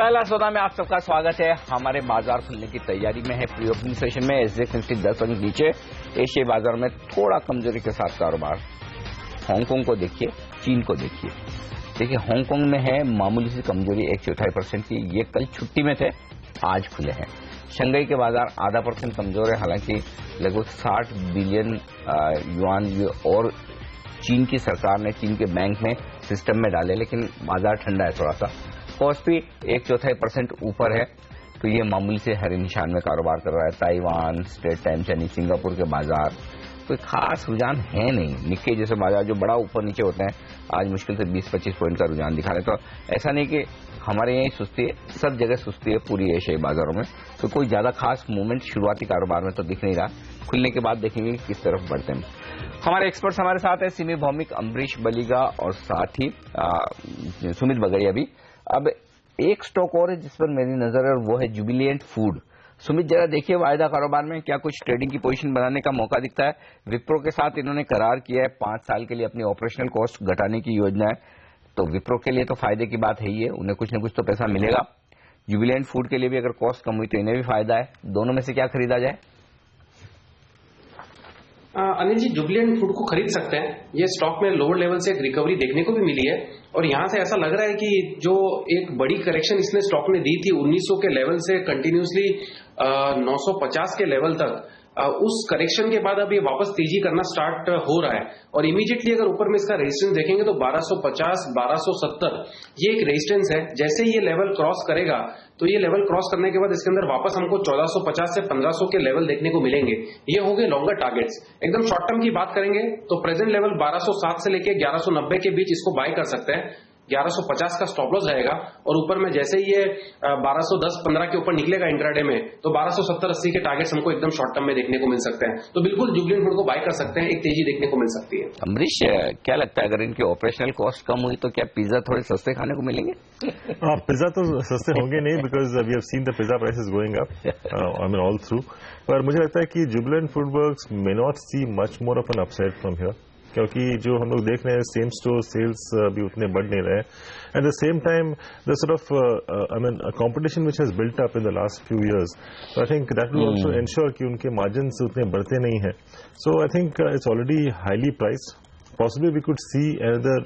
पहला सौदा में आप सबका स्वागत है। हमारे बाजार खुलने की तैयारी में है। प्री ओपनिंग सेशन में एसजेएक्स निफ्टी 10 अंक नीचे, एशियाई बाजार में थोड़ा कमजोरी के साथ कारोबार। हांगकांग को देखिए, चीन को देखिए। देखिए हांगकांग में है मामूली सी कमजोरी 1/4% की। ये कल छुट्टी में थे, आज खुले हैं। शंघाई के बाजार आधा % कमजोर है, हालांकि लगभग 60 बिलियन युआन और चीन की सरकार ने चीन के बैंक में सिस्टम में डाले, लेकिन बाजार ठंडा है थोड़ा सा। कॉस्पी 1/4% ऊपर है, तो ये मामूली से हरे निशान में कारोबार कर रहा है। ताइवान, स्ट्रेट टाइम्स यानी सिंगापुर के बाजार कोई खास रुझान है नहीं। निक्के जैसे बाजार जो बड़ा ऊपर नीचे होते हैं, आज मुश्किल से 20-25 पॉइंट का रुझान दिखा रहे। तो ऐसा नहीं कि हमारे यहीं सुस्ती है, सब जगह सुस्ती है पूरी एशियाई बाजारों में। तो कोई ज्यादा खास मूवमेंट शुरुआती कारोबार में तो दिख नहीं रहा। खुलने के बाद देखेंगे किस तरफ बढ़ते हैं। हमारे एक्सपर्ट्स हमारे साथ है, सिमी भौमिक, अम्बरीश बलिगा और साथ ही सुमित बगड़िया भी। अब एक स्टॉक और है जिस पर मेरी नजर है, वो है जुबिलिएंट फूड। सुमित जरा देखिए वायदा कारोबार में क्या कुछ ट्रेडिंग की पोजीशन बनाने का मौका दिखता है। विप्रो के साथ इन्होंने करार किया है 5 साल के लिए अपनी ऑपरेशनल कॉस्ट घटाने की योजना है, तो विप्रो के लिए तो फायदे की बात है ही है, उन्हें कुछ न कुछ तो पैसा मिलेगा। जुबिलिएंट फूड के लिए भी अगर कॉस्ट कम हुई तो इन्हें भी फायदा है। दोनों में से क्या खरीदा जाए? अनिल जी, जुबिलिएंट फूड को खरीद सकते हैं। ये स्टॉक में लोअर लेवल से एक रिकवरी देखने को भी मिली है और यहां से ऐसा लग रहा है कि जो एक बड़ी करेक्शन इसने स्टॉक में दी थी 1900 के लेवल से कंटिन्यूसली 950 के लेवल तक, उस करेक्शन के बाद अब ये वापस तेजी करना स्टार्ट हो रहा है और इमीडिएटली अगर ऊपर में इसका रेजिस्टेंस देखेंगे तो 1250, 1270 ये एक रेजिस्टेंस है। जैसे ही ये लेवल क्रॉस करेगा तो ये लेवल क्रॉस करने के बाद इसके अंदर वापस हमको 1450 से 1500 के लेवल देखने को मिलेंगे। ये हो गए लॉन्गर टारगेट्स। एकदम शॉर्ट टर्म की बात करेंगे तो प्रेजेंट लेवल 1207 से लेके 1190 के बीच इसको बाय कर सकते हैं। 1150 का स्टॉप लॉस रहेगा और ऊपर में जैसे ही ये 1210-15 के ऊपर निकलेगा इंट्राडे में तो 1270-80 के टारगेट्स हमको एकदम शॉर्ट टर्म में देखने को मिल सकते हैं। तो बिल्कुल जुबिलिएंट फूड को बाय कर सकते हैं, एक तेजी देखने को मिल सकती है। अमरीश, क्या लगता है अगर इनकी ऑपरेशनल कॉस्ट कम हुई तो क्या पिज्जा थोड़े सस्ते खाने को मिलेंगे? पिज्जा तो सस्ते होंगे नहीं, because we have seen the pizza prices going up I mean all through. पर मुझे लगता है कि Jubilant FoodWorks may not see much more of an upside from here, क्योंकि जो हम लोग देख रहे हैं सेम स्टोर सेल्स भी उतने बढ़ नहीं रहे हैं। At the same time the sort of I mean competition which has built up in the last few years, तो I think that will also ensure कि उनके मार्जिन्स उतने बढ़ते नहीं हैं। So I think it's already highly priced. Possibly we could see another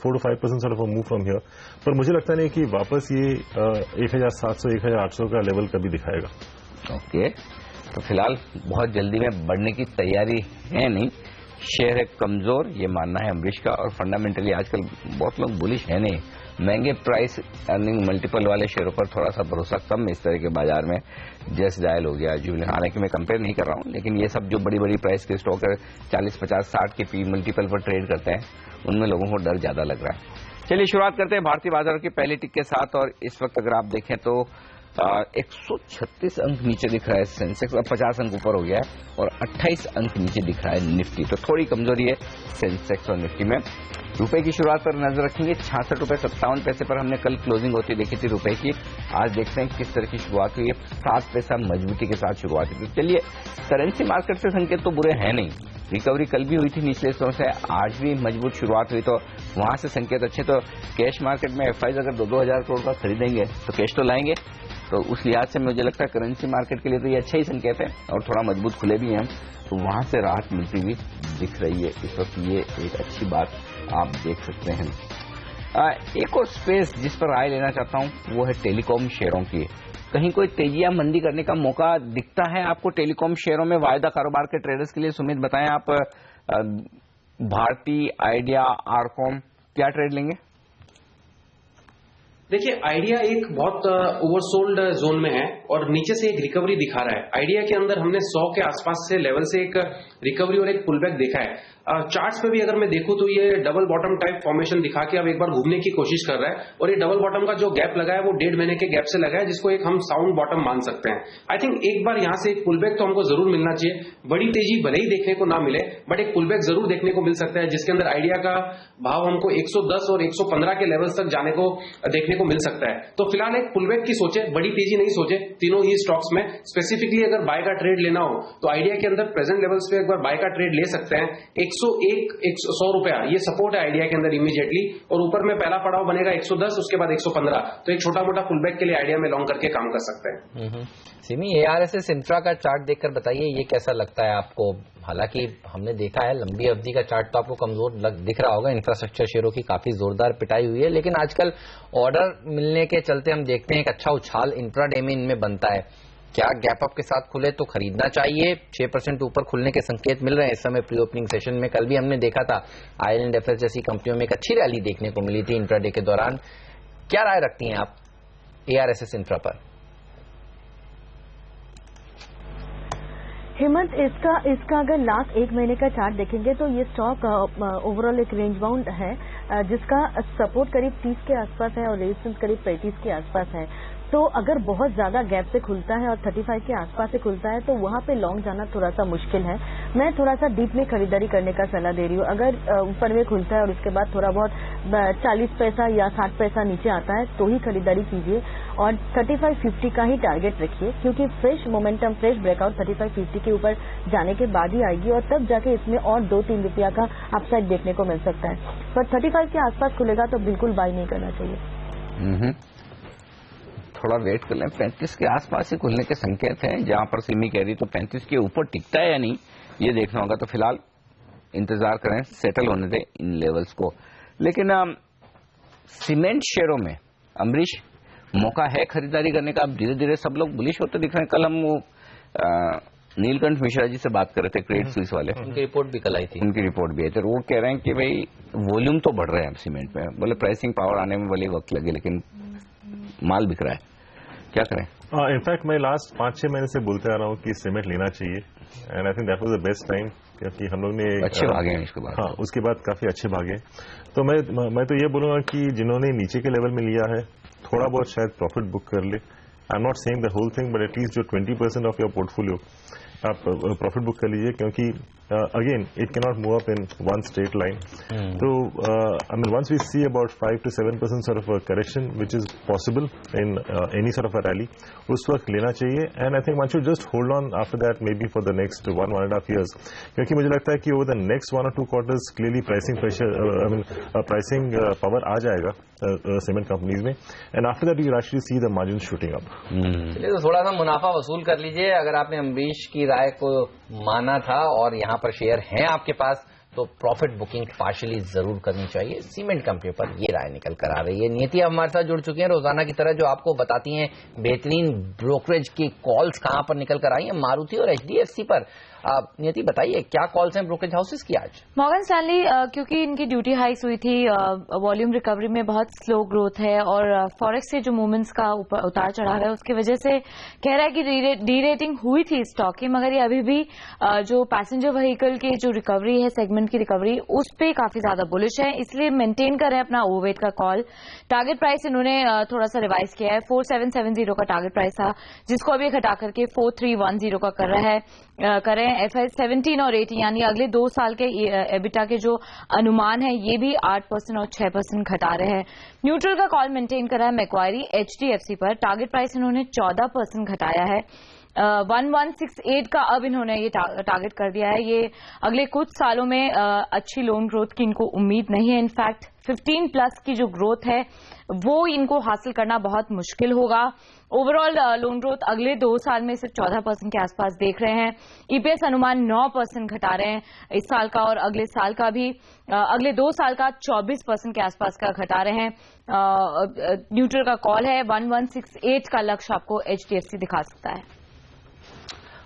4 to 5% sort of a move from here, पर मुझे लगता नहीं कि वापस ये 1700, 1800 का लेवल कभी दिखाएगा। ओके, तो फिलहाल बहुत जल्दी में बढ़ने की तैयारी है नहीं। शेयर है कमजोर, ये मानना है अमरीश का, और फंडामेंटली आजकल बहुत लोग बुलिश है नहीं। महंगे प्राइस अर्निंग मल्टीपल वाले शेयरों पर थोड़ा सा भरोसा कम इस तरह के बाजार में। जस्ट डायल हो गया, जुबिलिएंट, हालांकि मैं कंपेयर नहीं कर रहा हूं, लेकिन ये सब जो बड़ी बड़ी प्राइस के स्टॉक 40, 50, 60 के पी मल्टीपल पर ट्रेड करते हैं, उनमें लोगों को डर ज्यादा लग रहा है। चलिए शुरुआत करते हैं भारतीय बाजारों की पहले टिक के साथ, और इस वक्त अगर आप देखें तो 136 अंक नीचे दिख रहा है सेंसेक्स, अब 50 अंक ऊपर हो गया है, और 28 अंक नीचे दिख रहा है निफ्टी। तो थोड़ी कमजोरी है सेंसेक्स और निफ्टी में। रुपए की शुरुआत पर नजर रखेंगे। 66.57 पर हमने कल क्लोजिंग होती देखी थी रुपए की। आज देखते हैं किस तरह की शुरुआत हुई है। 7 पैसा मजबूती के साथ शुरुआत हुई। चलिए, करेंसी मार्केट से संकेत तो बुरे हैं नहीं। रिकवरी कल भी हुई थी निचले स्तरों से, आज भी मजबूत शुरुआत हुई, तो वहां से संकेत अच्छे। तो कैश मार्केट में एफआईज अगर 2-2 हजार करोड़ का खरीदेंगे तो कैश तो लाएंगे, तो उस लिहाज से मुझे लगता है करेंसी मार्केट के लिए तो ये अच्छा ही संकेत है, और थोड़ा मजबूत खुले भी हैं, तो वहां से राहत मिलती हुई दिख रही है इस वक्त। ये एक अच्छी बात आप देख सकते हैं। एक और स्पेस जिस पर राय लेना चाहता हूं वो है टेलीकॉम शेयरों की। कहीं कोई तेजी या मंदी करने का मौका दिखता है आपको टेलीकॉम शेयरों में वायदा कारोबार के ट्रेडर्स के लिए? सुमित बताएं आप, भारती, आइडिया, आरकॉम, क्या ट्रेड लेंगे? देखिए, आइडिया एक बहुत ओवरसोल्ड जोन में है और नीचे से एक रिकवरी दिखा रहा है। आइडिया के अंदर हमने 100 के आसपास से लेवल से एक रिकवरी और एक पुलबैक देखा है। चार्ट्स पे भी अगर मैं देखूं तो ये डबल बॉटम टाइप फॉर्मेशन दिखा के अब एक बार घूमने की कोशिश कर रहा है, और ये डबल बॉटम का जो गैप लगा है वो 1.5 महीने के गैप से लगा है, जिसको एक हम साउंड बॉटम मान सकते हैं। आई थिंक एक बार यहां से एक पुलबैक तो हमको जरूर मिलना चाहिए। बड़ी तेजी भले ही देखने को ना मिले, बट एक पुलबैक जरूर देखने को मिल सकता है, जिसके अंदर आइडिया का भाव हमको 110 और 115 के लेवल्स तक जाने को देखने को को मिल सकता है। तो फिलहाल एक पुलबैक की सोचे, बड़ी तेजी नहीं सोचे तीनों ही स्टॉक्स में। स्पेसिफिकली अगर बाय का ट्रेड लेना हो तो आइडिया के अंदर प्रेजेंट लेवल्स पे एक बार बाय का ट्रेड ले सकते हैं। 101-100 रुपया ये सपोर्ट है आइडिया के अंदर इमीडिएटली, और ऊपर में पहला पड़ाव बनेगा 110, उसके बाद 115। तो एक छोटा मोटा पुलबैक के लिए आइडिया में लॉन्ग करके काम कर सकते हैं। सिमी, ARSS इंफ्रा का चार्ट देखकर बताइए ये कैसा लगता है आपको? हालांकि हमने देखा है लंबी अवधि का चार्ट तो आपको कमजोर दिख रहा होगा, इंफ्रास्ट्रक्चर शेयरों की काफी जोरदार पिटाई हुई है, लेकिन आजकल ऑर्डर मिलने के चलते हम देखते हैं एक अच्छा उछाल इंट्राडे में इनमें बनता है। क्या गैप अप के साथ खुले तो खरीदना चाहिए? 6% ऊपर खुलने के संकेत मिल रहे हैं इस समय प्री ओपनिंग सेशन में। कल भी हमने देखा था आइलैंड एफएस जैसी कंपनियों में एक अच्छी रैली देखने को मिली थी इंट्राडे के दौरान। क्या राय रखती हैं आप ARSS इंफ्रा पर? हिम्मत, इसका अगर लास्ट एक महीने का चार्ट देखेंगे तो ये स्टॉक ओवरऑल एक रेंज बाउंड है, जिसका सपोर्ट करीब 30 के आसपास है और रेजिस्टेंस करीब 35 के आसपास है। तो अगर बहुत ज्यादा गैप से खुलता है और 35 के आसपास से खुलता है तो वहां पे लॉन्ग जाना थोड़ा सा मुश्किल है। मैं थोड़ा सा डीप में खरीदारी करने का सलाह दे रही हूँ। अगर ऊपर में खुलता है और उसके बाद थोड़ा बहुत 40 पैसा या 60 पैसा नीचे आता है तो ही खरीदारी कीजिए, और 35-50 का ही टारगेट रखिए, क्योंकि फ्रेश मोमेंटम, फ्रेश ब्रेकआउट 35-50 के ऊपर जाने के बाद ही आएगी और तब जाके इसमें और 2-3 रुपया का अपसाइड देखने को मिल सकता है। पर 35 के आसपास खुलेगा तो बिल्कुल बाय नहीं करना चाहिए। थोड़ा वेट कर लें, 35 के आसपास ही खुलने के संकेत हैं। जहां पर सिमी कह रही तो 35 के ऊपर टिकता है या नहीं ये देखना होगा। तो फिलहाल इंतजार करें, सेटल होने दें इन लेवल्स को। लेकिन सीमेंट शेयरों में अमरीश मौका है खरीदारी करने का। अब धीरे धीरे सब लोग बुलिश होते दिख रहे हैं। कल हम वो नीलकंठ मिश्रा जी से बात कर रहे थे, क्रेडिट स्विस वाले, उनकी रिपोर्ट भी कल आई थी। उनकी रिपोर्ट भी आई थी। वो कह रहे हैं कि भाई वॉल्यूम तो बढ़ रहे हैं अब सीमेंट में, बोले प्राइसिंग पावर आने में भले वक्त लगे लेकिन माल बिक रहा है। क्या करें? इनफैक्ट मैं लास्ट 5-6 महीने से बोलते आ रहा हूँ कि सीमेंट लेना चाहिए, and I think that was the best time, क्योंकि हम लोग ने अच्छे भागे हैं इसके बाद। हाँ, उसके बाद काफी अच्छे भागे। तो मैं तो ये बोलूंगा कि जिन्होंने नीचे के लेवल में लिया है थोड़ा बहुत शायद प्रॉफिट बुक कर ले। I am not saying the whole thing, but at least जो 20% ऑफ योर पोर्टफोलियो आप प्रॉफिट बुक कर लीजिए, क्योंकि again it can not move up in one straight line. तो I mean once we see about 5 to 7% sort of a correction which is possible in any sort of a rally, उस वक्त लेना चाहिए। And I think one should just hold on after that maybe for the next 1.5 years, क्योंकि मुझे लगता है कि over the next 1 or 2 quarters clearly pricing pressure, I mean pricing power आ जाएगा सीमेंट कंपनीज में, and after that you actually see the margin shooting up. चलिए, तो थोड़ा सा मुनाफा वसूल कर लीजिए। अगर आपने अमरीश की राय को माना था और यहाँ पर शेयर हैं आपके पास तो प्रॉफिट बुकिंग पार्शियली जरूर करनी चाहिए। सीमेंट कंपनी पर ये राय निकल कर आ रही है। नियति अब हमारे साथ जुड़ चुकी हैं रोजाना की तरह, जो आपको बताती हैं बेहतरीन ब्रोकरेज की कॉल्स कहां पर निकल कर आई हैं, मारुति और HDFC पर। नियति बताइए क्या कॉल्स हैं ब्रोकरेज हाउसेस की आज? मॉर्गन स्टैनली, क्योंकि इनकी ड्यूटी हाइक्स हुई थी, वॉल्यूम रिकवरी में बहुत स्लो ग्रोथ है और फॉरेक्स से जो मूवमेंट्स का उतार चढ़ाव है उसकी वजह से कह रहा है कि डी रेटिंग हुई थी स्टॉक की, मगर ये अभी भी जो पैसेंजर व्हीकल की जो रिकवरी है, सेगमेंट की रिकवरी, उस पर काफी ज्यादा बुलिश है, इसलिए मेंटेन कर रहे हैं अपना ओवरवेट का कॉल। टारगेट प्राइस इन्होंने थोड़ा सा रिवाइज किया है। 4770 का टारगेट प्राइस था, जिसको अभी घटा करके 4310 का कर रहे हैं। FY 17 और 18 यानी अगले 2 साल के एबिटा के जो अनुमान है ये भी 8% और 6% घटा रहे हैं। न्यूट्रल का कॉल मेंटेन करा है मैक्वारी HDFC पर। टारगेट प्राइस इन्होंने 14% घटाया है। 1168 का अब इन्होंने ये टारगेट कर दिया है। ये अगले कुछ सालों में अच्छी लोन ग्रोथ की इनको उम्मीद नहीं है। इनफैक्ट 15+ की जो ग्रोथ है वो इनको हासिल करना बहुत मुश्किल होगा। ओवरऑल लोन ग्रोथ अगले 2 साल में सिर्फ 14% के आसपास देख रहे हैं। EPS अनुमान 9% घटा रहे हैं इस साल का, और अगले साल का भी, अगले 2 साल का 24% के आसपास का घटा रहे हैं। न्यूट्रल का कॉल है। 1168 का लक्ष्य आपको HDFC दिखा सकता है।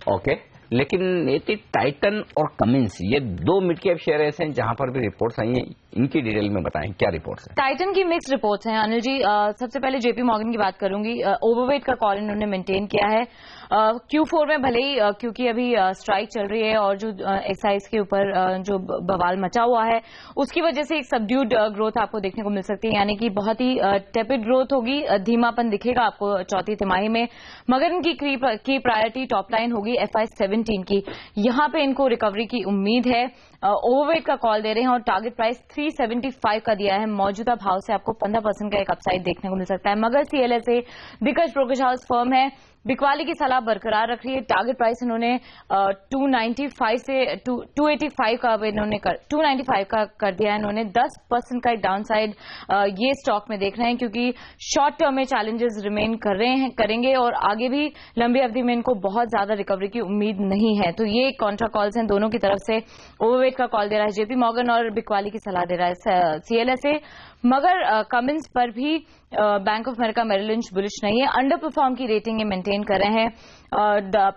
ओके, लेकिन ये टाइटन और कमिंस ये 2 मिड कैप शेयर ऐसे हैं जहां पर भी रिपोर्ट्स आई हैं, इनकी डिटेल में बताएं क्या रिपोर्ट्स हैं? टाइटन की मिक्स्ड रिपोर्ट्स हैं अनिल जी। सबसे पहले JP मॉर्गन की बात करूंगी। ओवरवेट का कॉल इन्होंने मेंटेन किया है। Q4 में भले ही क्योंकि अभी स्ट्राइक चल रही है और जो एक्साइज के ऊपर जो बवाल मचा हुआ है उसकी वजह से एक सबड्यूड ग्रोथ आपको देखने को मिल सकती है, यानी कि बहुत ही टेपिड ग्रोथ होगी, धीमापन दिखेगा आपको चौथी तिमाही में। मगर इनकी की प्रायोरिटी टॉप लाइन होगी FY 17 की। यहां पे इनको रिकवरी की उम्मीद है। ओवरवेट का कॉल दे रहे हैं और टारगेट प्राइस 375 का दिया है। मौजूदा भाव से आपको 15% का एक अपसाइड देखने को मिल सकता है। मगर CLSA दिग्गज ब्रोकरेज हाउस फर्म है, बिकवाली की सलाह बरकरार रख रही है। टारगेट प्राइस इन्होंने 295 से 285 का इन्होंने 295 का कर दिया है। इन्होंने 10% का एक डाउन साइड ये स्टॉक में देख रहे हैं, क्योंकि शॉर्ट टर्म में चैलेंजेस रिमेन करेंगे और आगे भी लंबी अवधि में इनको बहुत ज्यादा रिकवरी की उम्मीद नहीं है। तो ये कॉन्ट्रा कॉल्स हैं दोनों की तरफ से। ओवरवेट का कॉल दे रहा है JP मॉर्गन और बिकवाली की सलाह दे रहा है CLSA। मगर कमिंस पर भी Bank of America Merrill Lynch bullish नहीं है। अंडर परफॉर्म की रेटिंग ये मेंटेन कर रहे हैं।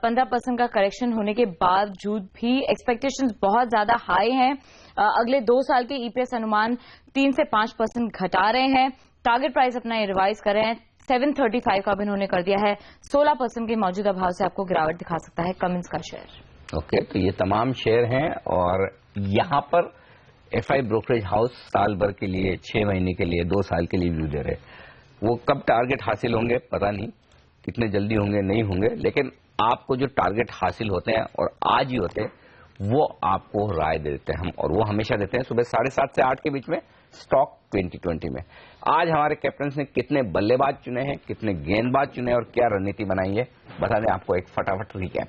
15% का करेक्शन होने के बावजूद भी एक्सपेक्टेशंस बहुत ज्यादा हाई हैं। अगले 2 साल के EPS अनुमान 3 से 5% घटा रहे हैं। टारगेट प्राइस अपना ये रिवाइज कर रहे हैं। 735 का भी इन्होंने कर दिया है। 16% के मौजूदा भाव से आपको गिरावट दिखा सकता है कमिंस का शेयर। ओके, तो ये तमाम शेयर हैं और यहाँ पर FI ब्रोकरेज हाउस साल भर के लिए, 6 महीने के लिए, 2 साल के लिए व्यू दे रहे। वो कब टारगेट हासिल होंगे पता नहीं, कितने जल्दी होंगे नहीं होंगे, लेकिन आपको जो टारगेट हासिल होते हैं और आज ही होते हैं वो आपको राय दे देते हैं हम, और वो हमेशा देते हैं सुबह 7:30 से 8 के बीच में स्टॉक 2020 में। आज हमारे कैप्टन ने कितने बल्लेबाज चुने हैं, कितने गेंदबाज चुने और क्या रणनीति बनाई है, बता दें आपको एक फटाफट रिकैप।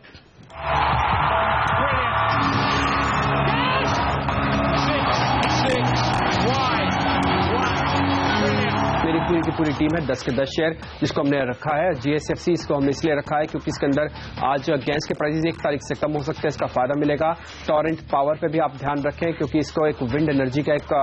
मेरी पूरी की पूरी टीम है 10 के 10 शेयर जिसको हमने रखा है। GSFC इसको हमने इसलिए रखा है क्योंकि इसके अंदर आज गैस के प्राइसेस 1 तारीख से कम हो सकते हैं, इसका फायदा मिलेगा। टॉरेंट पावर पे भी आप ध्यान रखें क्योंकि इसको एक विंड एनर्जी का एक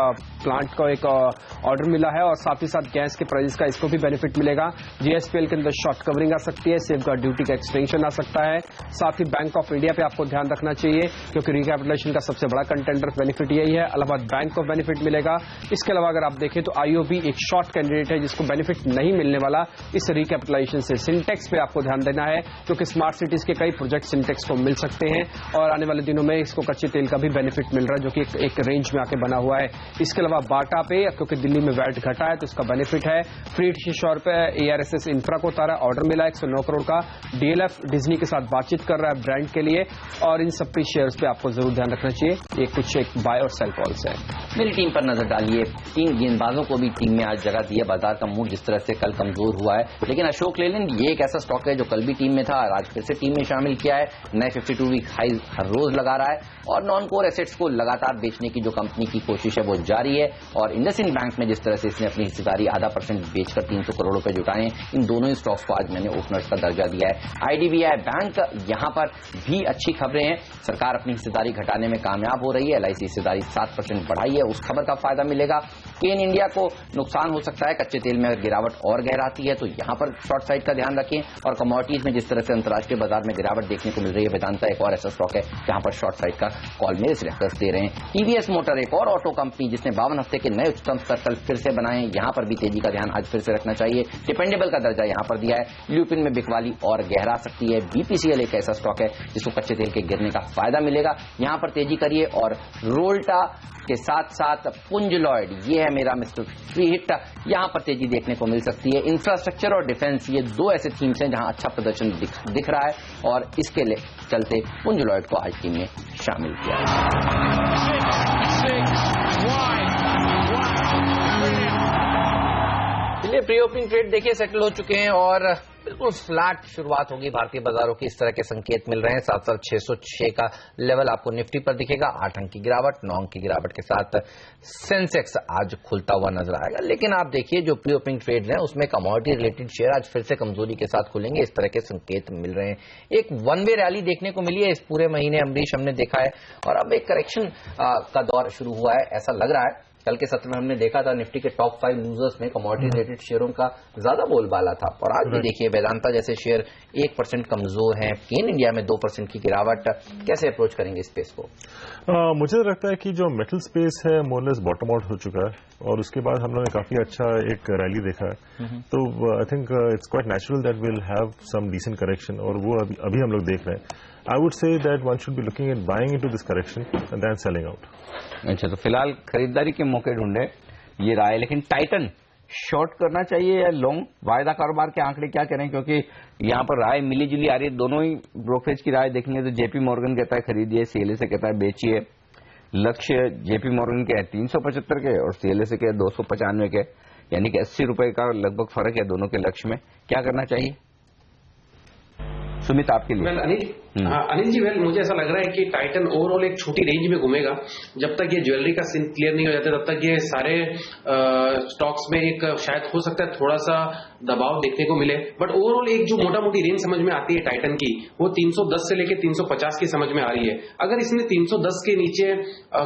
प्लांट का एक ऑर्डर मिला है और साथ ही साथ गैस के प्राइसेस का इसको भी बेनिफिट मिलेगा। GSPL के अंदर शॉर्ट कवरिंग आ सकती है, सेफ गार्ड ड्यूटी का एक्सटेंशन आ सकता है। साथ ही बैंक ऑफ इंडिया पे आपको ध्यान रखना चाहिए क्योंकि रिकैपिटलाइजेशन का सबसे बड़ा कंटेंडर बेनिफिट यही है। इलाहाबाद बैंक को बेनिफिट मिलेगा। इसके अलावा अगर आप देखें तो IOB एक शॉर्ट कैंडिडेट है जिसको बेनिफिट नहीं मिलने वाला इस रिकैपिटलाइजेशन से। सिंटेक्स पे आपको ध्यान देना है क्योंकि स्मार्ट सिटीज के कई प्रोजेक्ट सिंटेक्स को मिल सकते हैं और आने वाले दिनों में इसको कच्चे तेल का भी बेनिफिट मिल रहा है जो कि एक रेंज में आके बना हुआ है। इसके अलावा बाटा पे क्योंकि दिल्ली में वैट घटा है तो इसका बेनिफिट है। फ्रीड शिशोर पे ARSS इंफ्रा को उतारा, ऑर्डर मिला 109 करोड़ का। DLF डिज्नी के साथ बातचीत कर रहा है ब्रांड के लिए और इन सब शेयर्स पे आपको जरूर ध्यान रखना चाहिए। ये कुछ एक बाय और सेल कॉल्स है। मेरी टीम पर नजर डालिए। 3 गेंदबाजों को भी टीम में आज जगह दी है। बाजार का मूड जिस तरह से कल कमजोर हुआ है, लेकिन अशोक लेलैंड ये एक ऐसा स्टॉक है जो कल भी टीम में था और आज फिर से टीम में शामिल किया है। नए 52 वीक हाई हर रोज लगा रहा है और नॉन कोर एसेट्स को लगातार बेचने की जो कंपनी की कोशिश है वो जारी है। और इंडसइंड बैंक में जिस तरह से इसने अपनी हिस्सेदारी आधा % बेचकर 300 करोड़ रुपए जुटाए, इन दोनों ही स्टॉक्स को आज मैंने ओपनर्स का दर्जा दिया है। IDBI बैंक, यहां पर भी अच्छी खबरें हैं। सरकार अपनी हिस्सेदारी घटाने में कामयाब हो रही है। LIC हिस्सेदारी 7% बढ़ाई है, उस खबर का फायदा मिलेगा। केन इंडिया को नुकसान हो सकता है, कच्चे तेल में गिरावट और गहराती है तो यहां पर शॉर्ट साइड का ध्यान रखें। और कमोडिटीज में जिस तरह से अंतर्राष्ट्रीय बाजार में गिरावट देखने को मिल रही है, वेदांता एक और ऐसा स्टॉक है जहां पर शॉर्ट साइड का कॉल मेरे सिलेक्टर्स दे रहे हैं। TVS मोटर एक और ऑटो कंपनी जिसने 52 हफ्ते के नए उच्चतम स्तर कल फिर से बनाए, यहां पर भी तेजी का ध्यान आज फिर से रखना चाहिए। डिपेंडेबल का दर्जा यहां पर दिया है। ल्यूपिन में बिकवाली और गहरा सकती है। BPCL एक ऐसा स्टॉक है जिसको कच्चे तेल के गिरने का फायदा मिलेगा, यहां पर तेजी करिए। और रोल्टा के साथ साथ पुंज लॉयड, ये है मेरा मिस्टर फ्री हिट, यहां पर तेजी देखने को मिल सकती है। इंफ्रास्ट्रक्चर और डिफेंस, ये 2 ऐसे थीम्स हैं जहां अच्छा प्रदर्शन दिख रहा है और इसके चलते पुंज लॉयड को आज टीम में शामिल किया है। चलिए, प्री ओपनिंग ट्रेड देखिए सेटल हो चुके हैं और बिल्कुल फ्लैट शुरुआत होगी भारतीय बाजारों की, इस तरह के संकेत मिल रहे हैं। 7,606 का लेवल आपको निफ्टी पर दिखेगा। 8 अंक की गिरावट, 9 अंक की गिरावट के साथ सेंसेक्स आज खुलता हुआ नजर आएगा। लेकिन आप देखिए जो प्री ओपनिंग ट्रेड है उसमें कमोडिटी रिलेटेड शेयर आज फिर से कमजोरी के साथ खुलेंगे, इस तरह के संकेत मिल रहे हैं। एक वन वे रैली देखने को मिली है इस पूरे महीने, अमरीश, हमने देखा है और अब एक करेक्शन का दौर शुरू हुआ है ऐसा लग रहा है। कल के सत्र में हमने देखा था निफ्टी के टॉप 5 लूजर्स में कमोडिटी रिलेटेड शेयरों का ज्यादा बोलबाला था और आज भी देखिए वेदांता जैसे शेयर 1% कमजोर हैं। केन इंडिया में 2% की गिरावट, कैसे अप्रोच करेंगे स्पेस को? मुझे लगता है कि जो मेटल स्पेस है मोरलेस बॉटम आउट हो चुका है और उसके बाद हम लोगों ने काफी अच्छा एक रैली देखा है, तो I think it's quite natural that will have some decent correction और वो अभी हम लोग देख रहे हैं। I would say that one should be looking at buying into this correction and then selling out. अच्छा, तो फिलहाल खरीदारी के मौके ढूंढे, ये रहा है। लेकिन टाइटन शॉर्ट करना चाहिए या लॉन्ग? वायदा कारोबार के आंकड़े क्या करें, क्योंकि यहाँ पर राय मिली जुली आ रही है। दोनों ही ब्रोकरेज की राय देखेंगे तो JP मॉर्गन कहता है खरीदिए, CLSA कहता है बेचिए। लक्ष्य जेपी मॉर्गन के है 375 के और CLSA के 295 के, यानी कि 80 रुपए का लगभग फर्क है दोनों के लक्ष्य में। क्या करना चाहिए सुमित आपके लिए? अनिल जी, मुझे ऐसा लग रहा है कि टाइटन ओवरऑल एक छोटी रेंज में घूमेगा। जब तक ये ज्वेलरी का सीन क्लियर नहीं हो जाता तब तक ये सारे स्टॉक्स में एक शायद हो सकता है थोड़ा सा दबाव देखने को मिले, बट ओवरऑल एक जो मोटा मोटी रेंज समझ में आती है टाइटन की, वो 310 से लेकर 350 की समझ में आ रही है। अगर इसने 310 के नीचे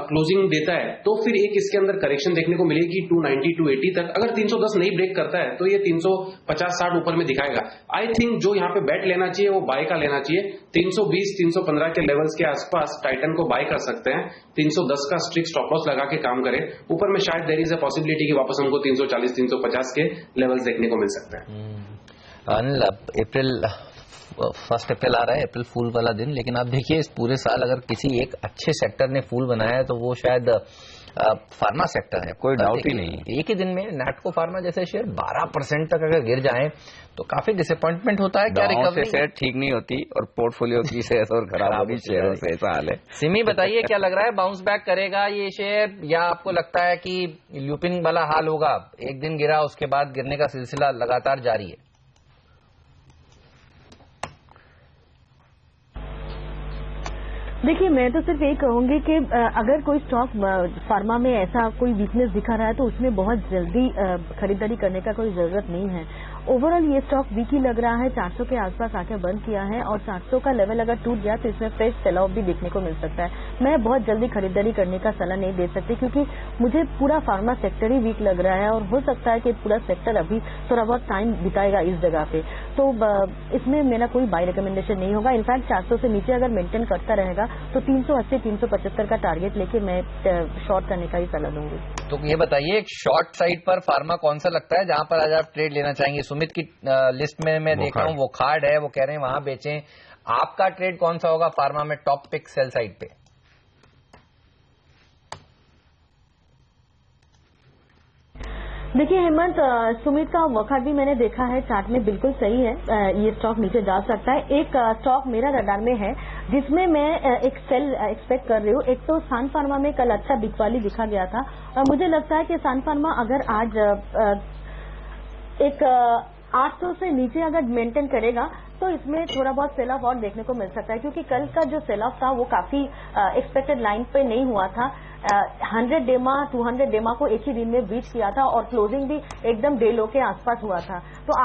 क्लोजिंग देता है तो फिर एक इसके अंदर करेक्शन देखने को मिलेगी 290 280 तक। अगर 310 नहीं ब्रेक करता है तो ये 350-60 ऊपर में दिखाएगा। आई थिंक जो यहाँ पे बैट लेना चाहिए वो बाय का लेना चाहिए। 320-315 के लेवल्स के आसपास टाइटन को बाय कर सकते हैं। 310 का स्ट्रिक्ट स्टॉप लॉस लगा के काम करें। ऊपर में शायद देयर इज अ पॉसिबिलिटी कि वापस हमको 340-350 के लेवल्स देखने को मिल सकते हैं। अनिल, अप्रैल 1 अप्रैल आ रहा है, अप्रैल फूल वाला दिन, लेकिन आप देखिए इस पूरे साल अगर किसी एक अच्छे सेक्टर ने फूल बनाया है तो वो शायद फार्मा सेक्टर है, कोई डाउट ही नहीं। एक ही दिन में नैटको फार्मा जैसे शेयर 12% तक अगर गिर जाए तो काफी डिसअपॉइंटमेंट होता है। क्या रिकवरी से ठीक नहीं होती और पोर्टफोलियो की से और खराब होगी शेयरों से, ऐसा हाल है। सिमी बताइए, क्या लग रहा है बाउंस बैक करेगा ये शेयर, या आपको लगता है कि लूपिंग वाला हाल होगा, एक दिन गिरा उसके बाद गिरने का सिलसिला लगातार जारी है? देखिए, मैं तो सिर्फ यही कहूंगी कि अगर कोई स्टॉक फार्मा में ऐसा कोई वीकनेस दिखा रहा है तो उसमें बहुत जल्दी खरीदारी करने का कोई जरूरत नहीं है। ओवरऑल ये स्टॉक वीक ही लग रहा है, 400 के आसपास आके बंद किया है और 400 का लेवल अगर टूट गया तो इसमें फ्रेश सेल ऑफ भी देखने को मिल सकता है। मैं बहुत जल्दी खरीदारी करने का सलाह नहीं दे सकती क्योंकि मुझे पूरा फार्मा सेक्टर ही वीक लग रहा है और हो सकता है कि पूरा सेक्टर अभी थोड़ा बहुत टाइम बिताएगा इस जगह पे, तो इसमें मेरा कोई बाय रिकमेंडेशन नहीं होगा। इनफैक्ट 400 से नीचे अगर मेंटेन करता रहेगा तो 380-375 का टारगेट लेके मैं शॉर्ट करने का ही सलाह दूंगी। तो ये बताइए, एक शॉर्ट साइड पर फार्मा कौन सा लगता है जहां पर आज आप ट्रेड लेना चाहेंगे? सुमित की लिस्ट में मैं देख रहा हूं वो खार्ड है, वो कह रहे हैं वहां बेचें। आपका ट्रेड कौन सा होगा फार्मा में टॉप पिक सेल साइड पे? देखिए हेमंत, सुमित का वखार भी मैंने देखा है, चार्ट में बिल्कुल सही है, ये स्टॉक नीचे जा सकता है। एक स्टॉक मेरा रडार में है जिसमें मैं एक सेल एक्सपेक्ट कर रही हूँ। एक तो सान फार्मा में कल अच्छा बिकवाली दिखा गया था और मुझे लगता है कि सान फार्मा अगर आज एक 800 से नीचे अगर मेंटेन करेगा तो इसमें थोड़ा बहुत सेल ऑफ और देखने को मिल सकता है क्योंकि कल का जो सेल ऑफ था वो काफी एक्सपेक्टेड लाइन पे नहीं हुआ था। 100 डेमा 200 डेमा को एक ही दिन में ब्रीच किया था और क्लोजिंग भी एकदम डे लो के आसपास हुआ था। तो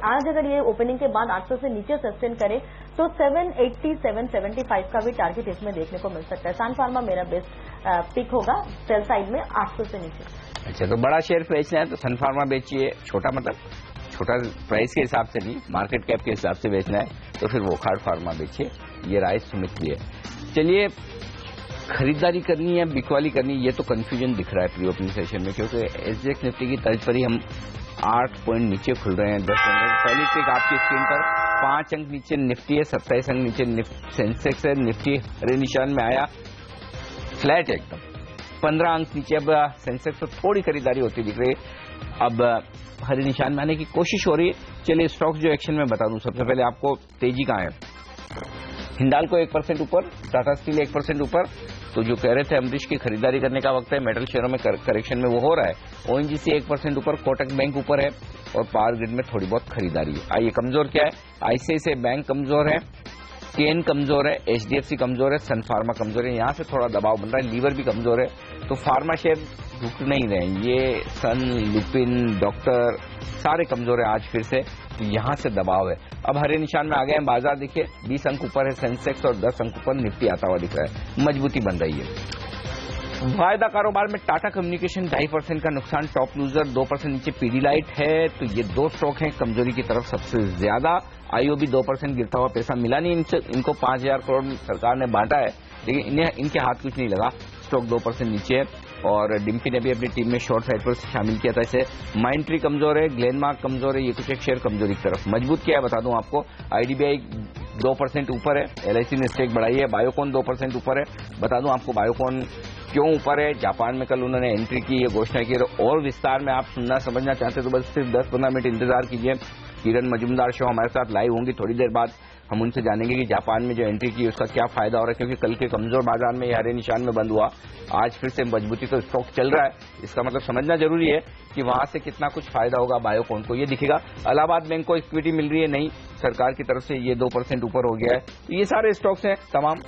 आज अगर ये ओपनिंग के बाद 800 से नीचे सस्टेन करे तो 780-775 का भी टारगेट इसमें देखने को मिल सकता है। सान फार्मा मेरा बेस्ट पिक होगा सेल साइड में 800 से नीचे। अच्छा, तो बड़ा शेयर बेचना है तो सन फार्मा बेचिए, छोटा प्राइस के हिसाब से नहीं, मार्केट कैप के हिसाब से बेचना है तो फिर वो खार्ड फार्मा बेचिए। ये राय सुमित की है। चलिए, खरीदारी करनी है बिकवाली करनी, ये तो कंफ्यूजन दिख रहा है प्री ओपनिंग सेशन में, क्योंकि एसजीएक्स निफ्टी की तर्ज पर ही हम 8 पॉइंट नीचे खुल रहे हैं। 10 पहली ट्रिक आपकी स्क्रीन पर 5 अंक नीचे निफ्टी है, 27 अंक नीचे सेंसेक्स है। निफ्टी हरे निशान में आया, फ्लैट एकदम 15 अंक नीचे। अब सेंसेक्स पर थोड़ी खरीदारी होती दिख रही है, अब हरे निशान में आने की कोशिश हो रही है। चलिए स्टॉक्स जो एक्शन में बता दूं, सबसे पहले आपको तेजी कहां है। हिंडाल्को 1% ऊपर, टाटा स्टील 1% ऊपर। तो जो कह रहे थे अमरीश की खरीदारी करने का वक्त है, मेटल शेयरों में करेक्शन में वो हो रहा है। ओएनजीसी 1% ऊपर, कोटक बैंक ऊपर है और पावर ग्रिड में थोड़ी बहुत खरीदारी है। आइए कमजोर क्या है, आईसीआईसीआई बैंक कमजोर है, केन कमजोर है, एचडीएफसी कमजोर है, सन फार्मा कमजोर है, यहां से थोड़ा दबाव बन रहा है, लीवर भी कमजोर है। तो फार्मा शेयर रुक नहीं रहे, ये सन, लुपिन, डॉक्टर सारे कमजोर है आज फिर से, तो यहां से दबाव है। अब हरे निशान में आ गए हैं बाजार, देखिए 20 अंक ऊपर है सेंसेक्स और 10 अंक ऊपर निफ्टी आता हुआ दिख रहा है, मजबूती बन रही है। वायदा कारोबार में टाटा कम्युनिकेशन 2.5% का नुकसान, टॉप लूजर 2% नीचे पीडीलाइट है। तो ये दो स्टॉक हैं कमजोरी की तरफ सबसे ज्यादा। आईओबी 2% गिरता हुआ पैसा मिला नहीं इनको 5,000 करोड़ सरकार ने बांटा है, लेकिन इनके हाथ कुछ नहीं लगा, स्टॉक 2% नीचे है। और डिम्पी ने भी अपनी टीम में शॉर्ट साइड पर शामिल किया था इसे। माइंट्री कमजोर है, ग्लेनमार्क कमजोर है, ये कुछ एक शेयर कमजोरी की तरफ। मजबूत क्या है बता दूं आपको, आईडीबीआई 2% ऊपर है, एलआईसी ने स्टेक बढ़ाई है, बायोकॉन 2% ऊपर है। बता दूं आपको बायोकॉन क्यों ऊपर है, जापान में कल उन्होंने एंट्री की, ये घोषणा की। और विस्तार में आप सुनना समझना चाहते तो बस सिर्फ 10-15 मिनट इंतजार कीजिए, किरण मजूमदार शो हमारे साथ लाइव होंगी थोड़ी देर बाद। हम उनसे जानेंगे कि जापान में जो एंट्री की उसका क्या फायदा हो रहा है, क्योंकि कल के कमजोर बाजार में ये हरे निशान में बंद हुआ, आज फिर से मजबूती तो स्टॉक चल रहा है। इसका मतलब समझना जरूरी है कि वहां से कितना कुछ फायदा होगा बायोकॉन को, ये दिखेगा। इलाहाबाद बैंक को इक्विटी मिल रही है नहीं सरकार की तरफ से, ये 2% ऊपर हो गया है। तो ये सारे स्टॉक्स हैं तमाम,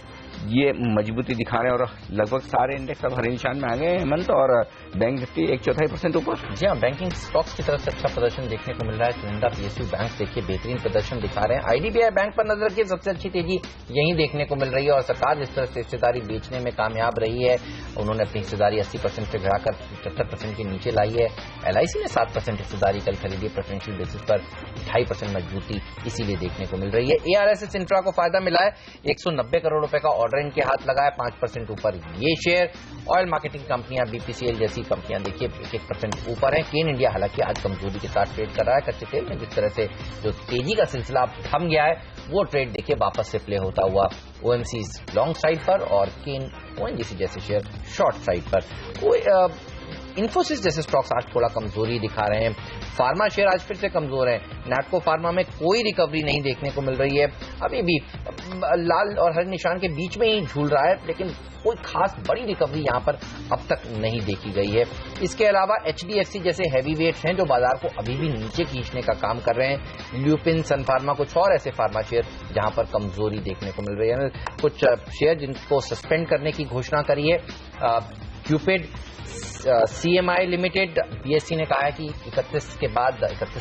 ये मजबूती दिखा रहे हैं और लगभग सारे इंडेक्स अब हरे निशान में आ गए हेमंत, और बैंक निफ्टी 1/4% ऊपर। जी हाँ, बैंकिंग स्टॉक्स की तरफ से अच्छा प्रदर्शन देखने को मिल रहा है। चुनिंदा पीएसयू बैंक देखिए बेहतरीन प्रदर्शन दिखा रहे हैं। आईडीबीआई बैंक पर नजर रखिए, सबसे अच्छी तेजी यही देखने को मिल रही है और सरकार जिस तरह से हिस्सेदारी बेचने में कामयाब रही है, उन्होंने अपनी हिस्सेदारी 80% से घटाकर 75% के नीचे लाई है। एलआईसी ने 7% हिस्सेदारी कल खरीदी, प्रेफरेंशियल बेसिस पर 2.5% मजबूती इसीलिए देखने को मिल रही है। एआरएसएस इंफ्रा को फायदा मिला है, 190 करोड़ रुपए का ऑर्डर इनके हाथ लगा है, 5% ऊपर ये शेयर। ऑयल मार्केटिंग कंपनियां बीपीसीएल जैसी कंपनियां देखिए 1% ऊपर है। केन इंडिया हालांकि आज कमजोरी के साथ ट्रेड कर रहा है। कच्चे तेल में जिस तरह से जो तेजी का सिलसिला थम गया है, वो ट्रेड देखिए वापस से प्ले होता हुआ ओएमसी लॉन्ग साइड पर और केन ओएनजीसी जैसे शेयर शॉर्ट साइड पर। इन्फोसिस जैसे स्टॉक्स आज थोड़ा कमजोरी दिखा रहे हैं। फार्मा शेयर आज फिर से कमजोर है। नैटको फार्मा में कोई रिकवरी नहीं देखने को मिल रही है, अभी भी लाल और हरे निशान के बीच में ही झूल रहा है, लेकिन कोई खास बड़ी रिकवरी यहां पर अब तक नहीं देखी गई है। इसके अलावा एचडीएफसी जैसे हैवी वेट्स हैं जो बाजार को अभी भी नीचे खींचने का काम कर रहे हैं। ल्यूपिन, सन फार्मा, कुछ और ऐसे फार्मा शेयर जहां पर कमजोरी देखने को मिल रही है। कुछ शेयर जिनको सस्पेंड करने की घोषणा करी है, क्यूपिड, सीएमआई लिमिटेड, बीएससी ने कहा है कि 31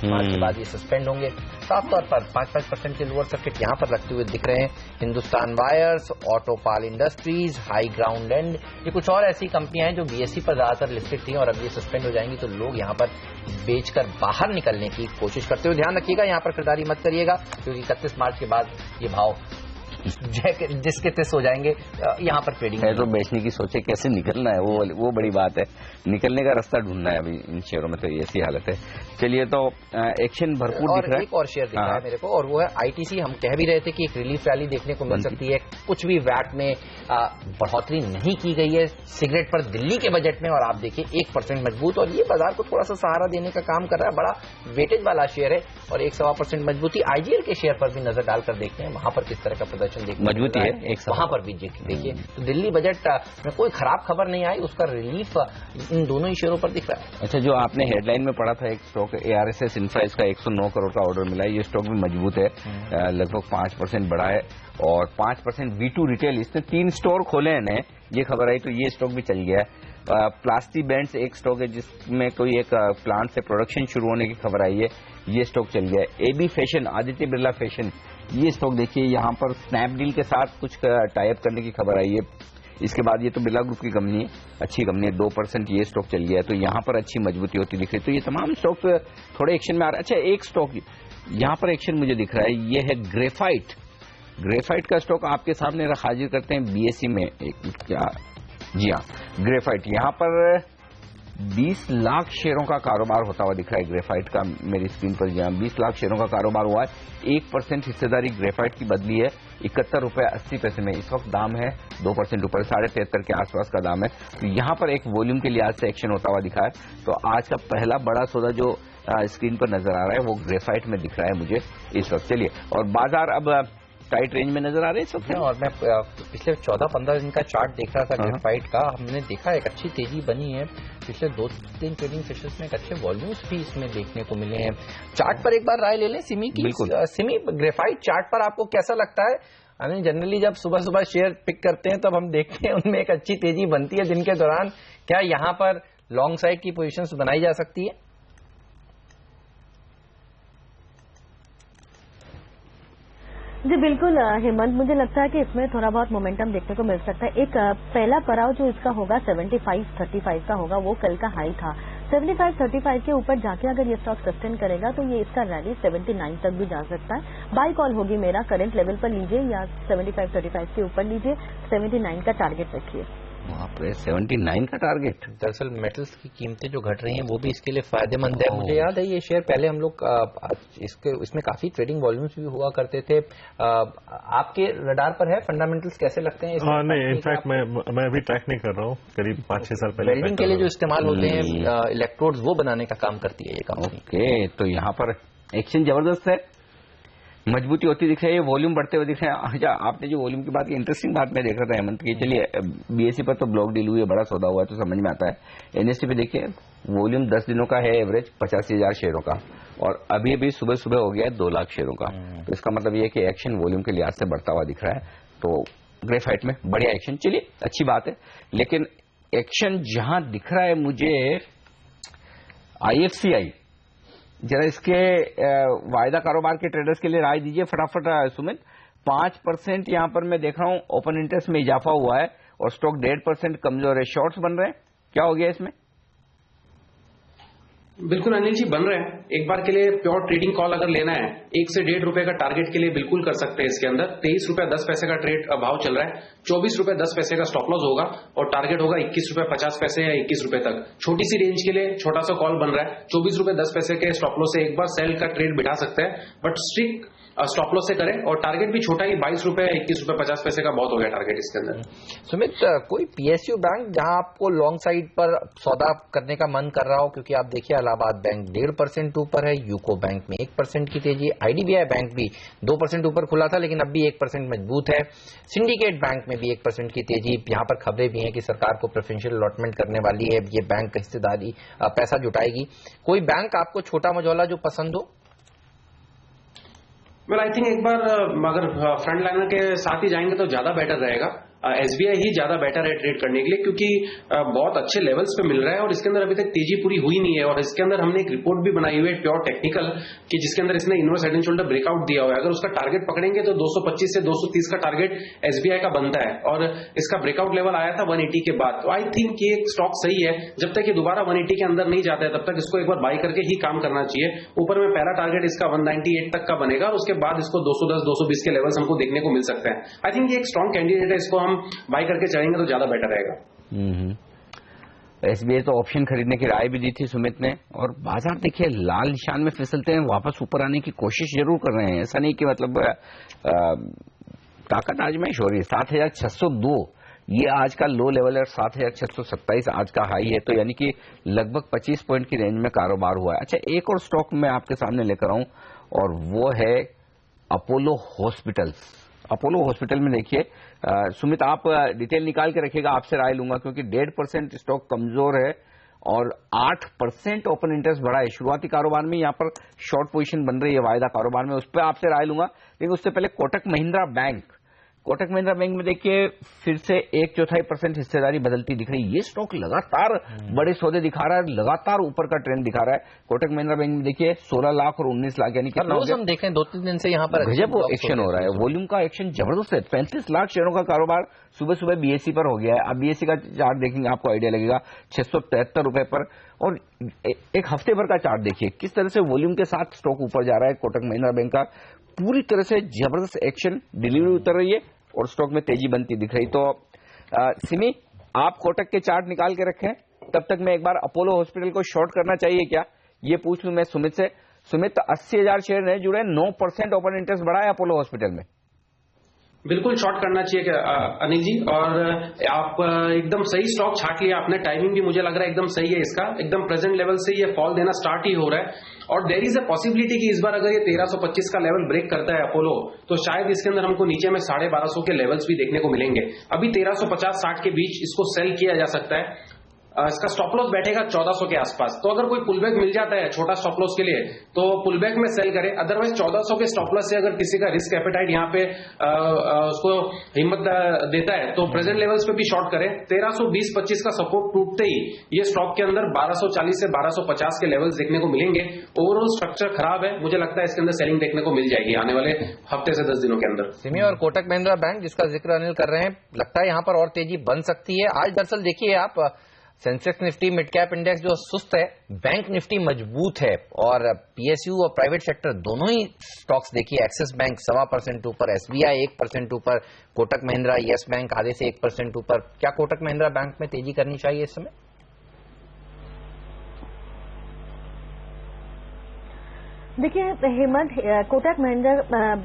मार्च के बाद ये सस्पेंड होंगे। साफ तौर पर 5% के लोअर सर्किट यहां पर रखते हुए दिख रहे हैं। Hindustan Wires, Autopal industries, high ground and, ये कुछ और ऐसी कंपनियां हैं जो बीएससी पर ज्यादातर लिस्टेड थी और अब ये सस्पेंड हो जाएंगी तो लोग यहां पर बेचकर बाहर निकलने की कोशिश करते हुए ध्यान रखिएगा, यहां पर खरीदारी मत करिएगा, क्योंकि 31 मार्च के बाद ये भाव जिसके तिस हो जाएंगे, यहाँ पर ट्रेडिंग है। तो बेचने की सोचे कैसे निकलना है, वो बड़ी बात है, निकलने का रास्ता ढूंढना है अभी इन शेयरों में, तो ऐसी हालत है। चलिए, तो एक्शन भरपूर दिख रहा है। एक और शेयर दिख रहा है मेरे को, और वो है आईटीसी। हम कह भी रहे थे कि एक रिलीफ रैली देखने को मिल सकती है, कुछ भी वैट में बढ़ोतरी नहीं की गई है सिगरेट पर दिल्ली के बजट में, और आप देखिए 1% मजबूत, और ये बाजार को थोड़ा सा सहारा देने का काम कर रहा है। बड़ा वेटेज वाला शेयर है और 1.25% मजबूती। आईजीएल के शेयर पर भी नजर डालकर देखते हैं वहां पर किस तरह का प्रदर्शन मजबूती है, वहां पर भी देखिए। तो दिल्ली बजट में कोई खराब खबर नहीं आई, उसका रिलीफ इन दोनों ही शेयरों पर दिख रहा है। अच्छा, जो आपने हेडलाइन में पढ़ा था एक स्टॉक एआरएसएस इंफ्रा, इसका 109 करोड़ का ऑर्डर मिला है, ये स्टॉक भी मजबूत है, लगभग 5% बढ़ा है, और 5% V2 रिटेल, इसने 3 स्टोर खोले हैं नए, ये खबर आई तो ये स्टॉक भी चल गया है। प्लास्टिक बैंड्स एक स्टॉक है जिसमें कोई एक प्लांट से प्रोडक्शन शुरू होने की खबर आई है, ये स्टॉक चल गया है। AB fashion, Aditya Birla fashion, ये स्टॉक देखिए यहाँ पर स्नैपडील के साथ कुछ टाई अप करने की खबर आई है। इसके बाद ये तो बिरला ग्रुप की कंपनी है, अच्छी कंपनी है, 2% ये स्टॉक चल गया है, तो यहाँ पर अच्छी मजबूती होती दिख रही है। तो ये तमाम स्टॉक थोड़े एक्शन में आ रहे हैं। अच्छा, एक स्टॉक यहाँ पर एक्शन मुझे दिख रहा है, ये है ग्रेफाइट। ग्रेफाइट का स्टॉक आपके सामने हाजिर करते हैं बीएसई में, जी हाँ, ग्रेफाइट यहाँ पर 20 लाख शेयरों का कारोबार होता हुआ दिख रहा है ग्रेफाइट का, मेरी स्क्रीन पर जी हाँ 20 लाख शेयरों का कारोबार हुआ है। 1% हिस्सेदारी ग्रेफाइट की बदली है, 71.80 में इस वक्त दाम है, 2% ऊपर 73.5 के आसपास का दाम है। तो यहाँ पर एक वॉल्यूम के लिहाज से एक्शन होता हुआ दिखा है। तो आज का पहला बड़ा सौदा जो स्क्रीन पर नजर आ रहा है वो ग्रेफाइट में दिख रहा है मुझे इस वक्त। चलिए, और बाजार अब टाइट रेंज में नजर आ रहे हैं सब। और मैं पिछले 14-15 दिन का चार्ट देख रहा था ग्रेफाइट का, हमने देखा एक अच्छी तेजी बनी है। पिछले 2-3 ट्रेडिंग सेशंस में एक अच्छे वॉल्यूम्स भी इसमें देखने को मिले हैं। चार्ट पर एक बार राय ले लें सिमी की। सिमी, ग्रेफाइट चार्ट पर आपको कैसा लगता है? जनरली जब सुबह सुबह शेयर पिक करते हैं तब हम देखते हैं उनमें एक अच्छी तेजी बनती है दिन के दौरान, क्या यहाँ पर लॉन्ग साइड की पोजीशंस बनाई जा सकती है? जी बिल्कुल हेमंत, मुझे लगता है कि इसमें थोड़ा बहुत मोमेंटम देखने को मिल सकता है। एक पहला पड़ाव जो इसका होगा 75.35 का होगा, वो कल का हाई था। 75.35 के ऊपर जाके अगर ये स्टॉक सस्टेन करेगा तो ये इसका रैली 79 तक भी जा सकता है। बाई कॉल होगी मेरा, करंट लेवल पर लीजिए या 75.35 के ऊपर लीजिए, 79 का टारगेट रखिए। वहाँ पे 79 का टारगेट। दरअसल मेटल्स की कीमतें जो घट रही हैं वो भी इसके लिए फायदेमंद है। मुझे याद है ये शेयर पहले हम लोग इसमें काफी ट्रेडिंग वॉल्यूम्स भी हुआ करते थे। आपके रडार पर है? फंडामेंटल्स कैसे लगते हैं? नहीं, इनफैक्ट मैं अभी ट्रैक नहीं कर रहा हूँ, करीब 5-6 साल पहले। वेल्डिंग के लिए जो इस्तेमाल होते हैं इलेक्ट्रोड्स, वो बनाने का काम करती है ये कंपनी। ओके, तो यहाँ पर एक्शन जबरदस्त है। मजबूती होती दिख रही है, वॉल्यूम बढ़ते हुए दिख रहे हैं। अच्छा, आपने जो वॉल्यूम की बात की, इंटरेस्टिंग बात मैं देख रहा था हेमंत की। चलिए, बीएसई पर तो ब्लॉक डील हुई है, बड़ा सौदा हुआ है, तो समझ में आता है। एनएसटी पे देखिए, वॉल्यूम 10 दिनों का है एवरेज 85,000 शेयरों का, और अभी अभी सुबह सुबह हो गया है 2 लाख शेयरों का। तो इसका मतलब ये है कि एक्शन वॉल्यूम के लिहाज से बढ़ता हुआ दिख रहा है। तो ग्रेफाइट में बढ़िया एक्शन, चलिए अच्छी बात है। लेकिन एक्शन जहां दिख रहा है मुझे, IFCI, जरा इसके वायदा कारोबार के ट्रेडर्स के लिए राय दीजिए फटाफट सुमित। 5% यहां पर मैं देख रहा हूं ओपन इंटरेस्ट में इजाफा हुआ है, और स्टॉक 1.5% कमजोर है। शॉर्ट्स बन रहे हैं, क्या हो गया इसमें? बिल्कुल अनिल जी, बन रहे हैं। एक बार के लिए प्योर ट्रेडिंग कॉल अगर लेना है, 1 से 1.5 रुपए का टारगेट के लिए बिल्कुल कर सकते हैं। इसके अंदर 23 रुपए 10 पैसे का ट्रेड भाव चल रहा है। 24 रुपए 10 पैसे का स्टॉप लॉस होगा, और टारगेट होगा 21 रुपए 50 पैसे या 21 रुपए तक। छोटी सी रेंज के लिए छोटा सा कॉल बन रहा है। 24 रुपए 10 पैसे के स्टॉप लॉस से एक बार सेल का ट्रेड बिठा सकते हैं, बट स्ट्रिक्ट स्टॉप लॉस से करें, और टारगेट भी छोटा ही 22 रुपए 21 रुपए 50 पैसे का बहुत हो गया टारगेट इसके अंदर। सुमित, कोई PSU बैंक जहां आपको लॉन्ग साइड पर सौदा करने का मन कर रहा हो? क्योंकि आप देखिए, इलाहाबाद बैंक 1.5% ऊपर है, यूको बैंक में 1% की तेजी, IDBI बैंक भी 2% ऊपर खुला था, लेकिन अब भी 1% मजबूत है। सिंडिकेट बैंक में भी 1% की तेजी। यहां पर खबरें भी हैं कि सरकार को प्रेफरेंशियल अलॉटमेंट करने वाली है, ये बैंक हिस्सेदारी पैसा जुटाएगी। कोई बैंक आपको छोटा मझौला जो पसंद हो? वेल, आई थिंक एक बार अगर फ्रंट लाइनर के साथ ही जाएंगे तो ज्यादा बेटर रहेगा। SBI ही ज्यादा बेटर है ट्रेड करने के लिए, क्योंकि बहुत अच्छे लेवल्स पे मिल रहा है, और इसके अंदर अभी तक तेजी पूरी हुई नहीं है। और इसके अंदर हमने एक रिपोर्ट भी बनाई हुई है प्योर टेक्निकल, कि जिसके अंदर इसने inverse head and shoulder breakout दिया हुआ है। अगर उसका टारगेट पकड़ेंगे तो 225 से 230 का टारगेट SBI का बनता है, और इसका ब्रेकआउट लेवल आया था 180 के बाद। तो आई थिंक ये एक स्टॉक सही है। जब तक ये दोबारा 180 के अंदर नहीं जाता है, तब तक इसको एक बार बाई करके ही काम करना चाहिए। ऊपर में पहला टारगेट इसका 198 तक का बनेगा, और उसके बाद इसको 210 220 के लेवल्स हमको देखने को मिल सकते हैं। आई थिंक ये एक स्ट्रॉन्ग कैंडिडेट है, इसको हम बाई करके चलेंगे तो ज्यादा बेटर रहेगा। SBI तो ऑप्शन खरीदने की राय भी दी थी सुमित ने, और बाजार देखिए लाल निशान में फिसलते हैं, वापस ऊपर आने की कोशिश जरूर कर रहे हैं। ऐसा नहीं कि मतलब ताकत आजमाइश हो रही है। 7,602 ये आज का लो लेवल है, 7,627 आज का हाई है, तो यानी कि लगभग 25 पॉइंट की रेंज में कारोबार हुआ है। अच्छा, एक और स्टॉक मैं आपके सामने लेकर आऊं, और वो है अपोलो हॉस्पिटल्स। अपोलो हॉस्पिटल में देखिए सुमित, आप डिटेल निकाल के रखिएगा, आपसे राय लूंगा, क्योंकि 1.5% स्टॉक कमजोर है, और 8% ओपन इंटरेस्ट बढ़ा है। शुरुआती कारोबार में यहाँ पर शॉर्ट पोजीशन बन रही है वायदा कारोबार में, उस पर आपसे राय लूंगा। लेकिन उससे पहले कोटक महिंद्रा बैंक में देखिए फिर से 1/4% हिस्सेदारी बदलती दिख रही है। ये स्टॉक लगातार बड़े सौदे दिखा रहा है, लगातार ऊपर का ट्रेंड दिखा रहा है। कोटक महिंद्रा बैंक में देखिए 16 लाख और 19 लाख, यानी कि हम देखें 2-3 दिन से यहाँ पर गजब एक्शन हो रहा है। वॉल्यूम का एक्शन जबरदस्त है। 35 लाख शेयरों का कारोबार सुबह सुबह BSE पर हो गया है। अब BSE का चार्ट देखेंगे आपको आइडिया लगेगा, 673 रुपए पर। और एक हफ्ते भर का चार्ट देखिए किस तरह से वॉल्यूम के साथ स्टॉक ऊपर जा रहा है। कोटक महिंद्रा बैंक का पूरी तरह से जबरदस्त एक्शन, डिलीवरी उतर रही है, और स्टॉक में तेजी बनती दिख रही। तो सिमी, आप कोटक के चार्ट निकाल के रखें, तब तक मैं एक बार अपोलो हॉस्पिटल को शॉर्ट करना चाहिए क्या, ये पूछ लूं मैं सुमित से। सुमित, 80,000 शेयर नए जुड़े, 9% ओपन इंटरेस्ट बढ़ा है अपोलो हॉस्पिटल में। बिल्कुल शॉर्ट करना चाहिए अनिल जी, और आप एकदम सही स्टॉक छाट लिया आपने। टाइमिंग भी मुझे लग रहा है एकदम सही है इसका, एकदम प्रेजेंट लेवल से ये फॉल देना स्टार्ट ही हो रहा है। और देयर इज अ पॉसिबिलिटी कि इस बार अगर ये 1325 का लेवल ब्रेक करता है अपोलो, तो शायद इसके अंदर हमको नीचे में 1250 के लेवल्स भी देखने को मिलेंगे। अभी 1350-60 के बीच इसको सेल किया जा सकता है। इसका स्टॉप लॉस बैठेगा 1400 के आसपास। तो अगर कोई पुलबैक मिल जाता है छोटा स्टॉप लॉस के लिए, तो पुलबैक में सेल करे। अदरवाइज 1400 के स्टॉप लॉस से अगर किसी का रिस्क एपेटाइट यहाँ पे उसको हिम्मत देता है, तो प्रेजेंट लेवल्स पे भी शॉर्ट करे। 1320-25 का सपोर्ट टूटते ही ये स्टॉक के अंदर 1240 से 1250 के लेवल्स देखने को मिलेंगे। ओवरऑल स्ट्रक्चर खराब है, मुझे लगता है इसके अंदर सेलिंग देखने को मिल जाएगी आने वाले हफ्ते से 10 दिनों के अंदर। सिमी, और कोटक महिंद्रा बैंक जिसका जिक्र अनिल कर रहे हैं, लगता है यहाँ पर और तेजी बन सकती है। आज दरअसल देखिए आप, Sensex Nifty mid cap index जो सुस्त है, बैंक निफ्टी मजबूत है, और PSU और प्राइवेट सेक्टर दोनों ही स्टॉक्स देखिए, एक्सिस बैंक 1.25% ऊपर, SBI 1% ऊपर, कोटक महिंद्रा येस बैंक आधे से 1% ऊपर। क्या कोटक महिंद्रा बैंक में तेजी करनी चाहिए इस समय? देखिए हेमंत, कोटक महिंद्रा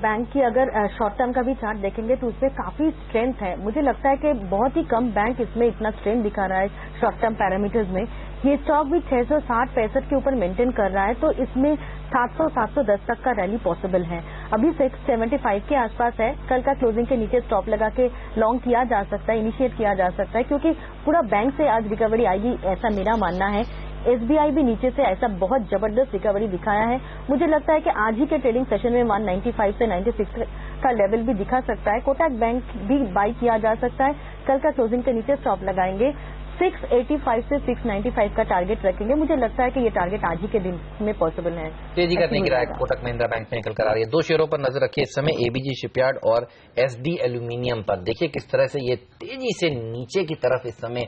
बैंक की अगर शॉर्ट टर्म का भी चार्ट देखेंगे तो उसमें काफी स्ट्रेंथ है। मुझे लगता है कि बहुत ही कम बैंक इसमें इतना स्ट्रेंथ दिखा रहा है शॉर्ट टर्म पैरामीटर्स में, ये स्टॉक भी 660-65 के ऊपर मेंटेन कर रहा है, तो इसमें 700-710 तक का रैली पॉसिबल है। अभी 675 के आसपास है, कल का क्लोजिंग के नीचे स्टॉप लगा के लॉन्ग किया जा सकता है, इनिशिएट किया जा सकता है, क्योंकि पूरा बैंक से आज रिकवरी आएगी ऐसा मेरा मानना है। एसबीआई भी नीचे से ऐसा बहुत जबरदस्त रिकवरी दिखाया है। मुझे लगता है कि आज ही के ट्रेडिंग सेशन में 195 से 96 का लेवल भी दिखा सकता है। कोटक बैंक भी बाई किया जा सकता है, कल का क्लोजिंग के नीचे स्टॉप लगाएंगे। 685 से 695 का टारगेट रखेंगे। मुझे लगता है कि ये टारगेट आज ही के दिन में पॉसिबल है। तेजी करने की राय कोटक महिंद्रा बैंक में निकल कर आ रही है। दो शेयरों पर नजर रखिए इस समय, एबीजी शिपयार्ड और एसडी एल्यूमिनियम पर। देखिए किस तरह से ये तेजी से नीचे की तरफ इस समय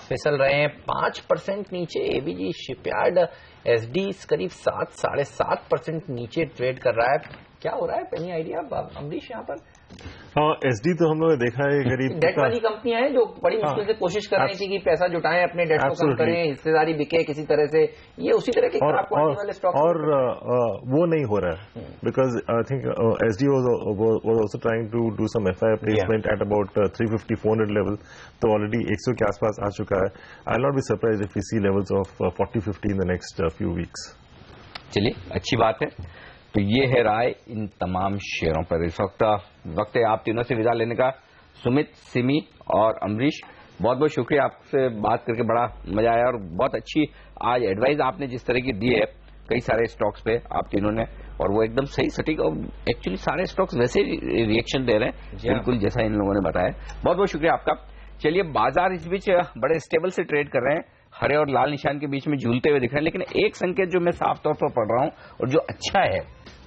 फिसल रहे हैं। 5% नीचे एबीजी शिपयार्ड, एसडी करीब 7-7.5% नीचे ट्रेड कर रहा है। क्या हो रहा है, एनी आइडिया अमरीश यहाँ पर? हाँ, एसडी तो हम लोगों ने देखा है करीब डेट वाली कंपनियां हैं जो बड़ी मुश्किल से कोशिश कर रही थी कि पैसा जुटाएं, अपने डेट को कम करें, हिस्सेदारी बिके किसी तरह से। ये उसी तरह के खराब क्वालिटी वाले स्टॉक और वो नहीं हो रहा है, because I think SD was also trying to do some FI placement at about 350-400 level, तो ऑलरेडी 100 के आसपास आ चुका है। I will not be surprised if we see levels of 40-50 in the next few weeks. चलिए, अच्छी बात है। तो ये है राय इन तमाम शेयरों पर। इस वक्त है आप तीनों से विदा लेने का। सुमित, सिमी और अमरीश, बहुत बहुत शुक्रिया, आपसे बात करके बड़ा मजा आया और बहुत अच्छी आज एडवाइस आपने जिस तरह की दी है कई सारे स्टॉक्स पे आप तीनों ने, और वो एकदम सही सटीक, और एक्चुअली सारे स्टॉक्स वैसे रिएक्शन दे रहे हैं बिल्कुल जैसा इन लोगों ने बताया। बहुत बहुत शुक्रिया आपका। चलिए, बाजार इस बीच बड़े स्टेबल से ट्रेड कर रहे हैं, हरे और लाल निशान के बीच में झूलते हुए दिख रहे हैं, लेकिन एक संकेत जो मैं साफ तौर पर पढ़ रहा हूं और जो अच्छा है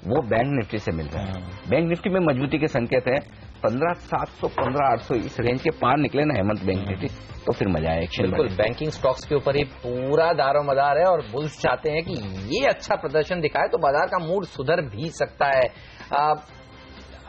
वो बैंक निफ्टी से मिल रहा है। बैंक निफ्टी में मजबूती के संकेत है। 15,700, 15,800 इस रेंज के पार निकले ना हेमंत बैंक निफ्टी, तो फिर मजा आया एक्शन। बिल्कुल, बैंकिंग स्टॉक्स के ऊपर ही पूरा दारोमदार है और बुल्स चाहते हैं कि ये अच्छा प्रदर्शन दिखाए तो बाजार का मूड सुधर भी सकता है।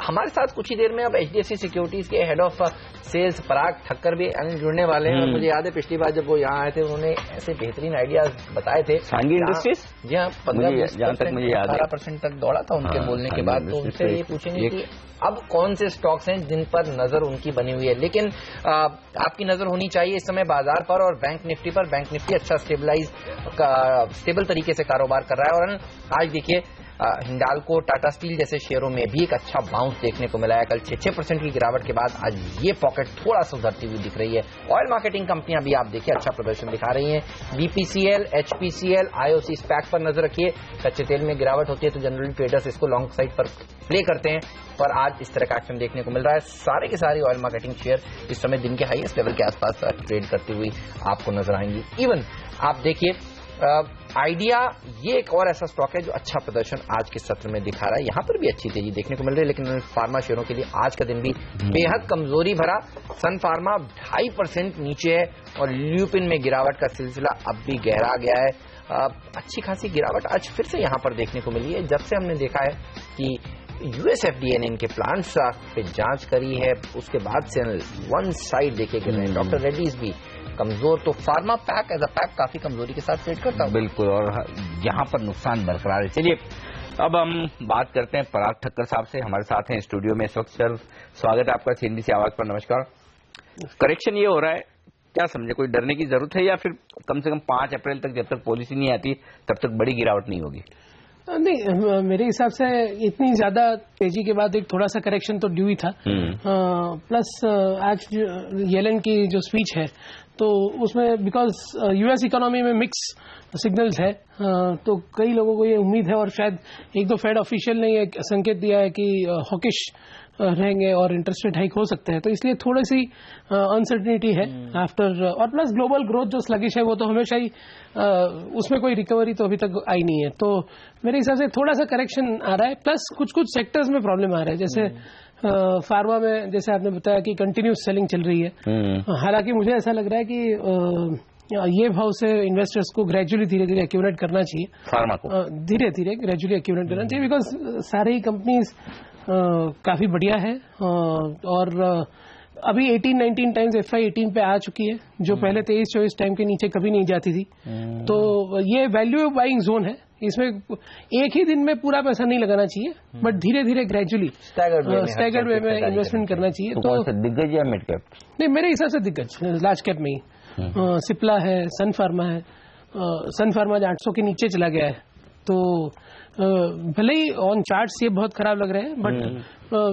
हमारे साथ कुछ ही देर में अब एचडीएफसी सिक्योरिटीज के हेड ऑफ सेल्स पराग ठक्कर भी जुड़ने वाले हैं। और मुझे याद है पिछली बार जब वो यहाँ आए थे उन्होंने ऐसे बेहतरीन आइडियाज बताए थे। सांगी इंडस्ट्रीज, जी हाँ, 15% तक दौड़ा था उनके बोलने के बाद। तो उनसे ये पूछेंगे कि अब कौन से स्टॉक्स हैं जिन पर नजर उनकी बनी हुई है, लेकिन आपकी नजर होनी चाहिए इस समय बाजार पर और बैंक निफ्टी पर। बैंक निफ्टी अच्छा स्टेबल तरीके से कारोबार कर रहा है। और आज देखिए हिंडाल्को, टाटा स्टील जैसे शेयरों में भी एक अच्छा बाउंस देखने को मिला है। कल 6% की गिरावट के बाद आज ये पॉकेट थोड़ा सुधरती हुई दिख रही है। ऑयल मार्केटिंग कंपनियां भी आप देखिए अच्छा प्रदर्शन दिखा रही हैं। बीपीसीएल, एचपीसीएल, आईओसी स्पैक पर नजर रखिए। कच्चे तेल में गिरावट होती है तो जनरली ट्रेडर्स इसको लॉन्ग साइड पर प्ले करते हैं, पर आज इस तरह का एक्शन देखने को मिल रहा है। सारे के सारे ऑयल मार्केटिंग शेयर इस समय दिन के हाईएस्ट लेवल के आसपास ट्रेड करती हुई आपको नजर आएंगी। इवन आप देखिए आइडिया, ये एक और ऐसा स्टॉक है जो अच्छा प्रदर्शन आज के सत्र में दिखा रहा है। यहां पर भी अच्छी तेजी देखने को मिल रही है, लेकिन फार्मा शेयरों के लिए आज का दिन भी बेहद कमजोरी भरा। सन फार्मा 2.5% नीचे है और ल्यूपिन में गिरावट का सिलसिला अब भी गहरा गया है। अच्छी खासी गिरावट आज फिर से यहां पर देखने को मिली है जब से हमने देखा है कि यूएसएफडीए ने इनके प्लांट्स पे जांच करी है। उसके बाद से वन साइड देखे गए हैं। डॉक्टर रेड्डीज भी कमजोर, तो pharma pack as a pack काफी कमजोरी के साथ ट्रेड करता है। बिल्कुल, और यहाँ पर नुकसान बरकरार है। चलिए, अब हम बात करते हैं पराग ठक्कर साहब से। हमारे साथ हैं स्टूडियो में इस वक्त। सर, स्वागत है आपका सीएनबीसी आवाज पर। नमस्कार। करेक्शन ये हो रहा है, क्या समझे, कोई डरने की जरूरत है या फिर कम से कम 5 अप्रैल तक जब तक पॉलिसी नहीं आती तब तक बड़ी गिरावट नहीं होगी? नहीं, मेरे हिसाब से इतनी ज्यादा तेजी के बाद एक थोड़ा सा करेक्शन तो ड्यू ही था। प्लस आज येलेन की जो स्पीच है तो उसमें बिकॉज यूएस इकोनॉमी में मिक्स सिग्नल्स है, तो कई लोगों को ये उम्मीद है और शायद एक दो फेड ऑफिशियल ने ये संकेत दिया है कि हॉकिश रहेंगे और इंटरेस्ट रेट हाइक हो सकते हैं, तो इसलिए थोड़ी सी अनसर्टेनिटी है आफ्टर। और प्लस ग्लोबल ग्रोथ जो स्लगिश है वो तो हमेशा ही उसमें कोई रिकवरी तो अभी तक आई नहीं है, तो मेरे हिसाब से थोड़ा सा करेक्शन आ रहा है। प्लस कुछ कुछ सेक्टर्स में प्रॉब्लम आ रहा है, जैसे फार्मा में जैसे आपने बताया कि कंटिन्यूस सेलिंग चल रही है। हालांकि मुझे ऐसा लग रहा है कि ये भाव से इन्वेस्टर्स को ग्रेजुअली धीरे धीरे एक्यूमुलेट करना चाहिए, फार्मा को धीरे धीरे ग्रेजुअली एक्यूमुलेट करना चाहिए, बिकॉज सारी ही कंपनीज काफी बढ़िया है और अभी 18-19 टाइम्स FY 18 पे आ चुकी है, जो पहले 23-24 टाइम के नीचे कभी नहीं जाती थी। तो ये वैल्यू बाइंग जोन है, इसमें एक ही दिन में पूरा पैसा नहीं लगाना चाहिए, बट धीरे धीरे ग्रेजुअली स्टैगर्ड वे में इन्वेस्टमेंट करना चाहिए। तो दिग्गज या मिड कैप? नहीं, मेरे हिसाब से दिग्गज लार्ज कैप में ही सिप्ला है, सन फार्मा है, सन फार्मा 800 के नीचे चला गया है। तो भले ही ऑन चार्ट्स ये बहुत खराब लग रहे हैं, बट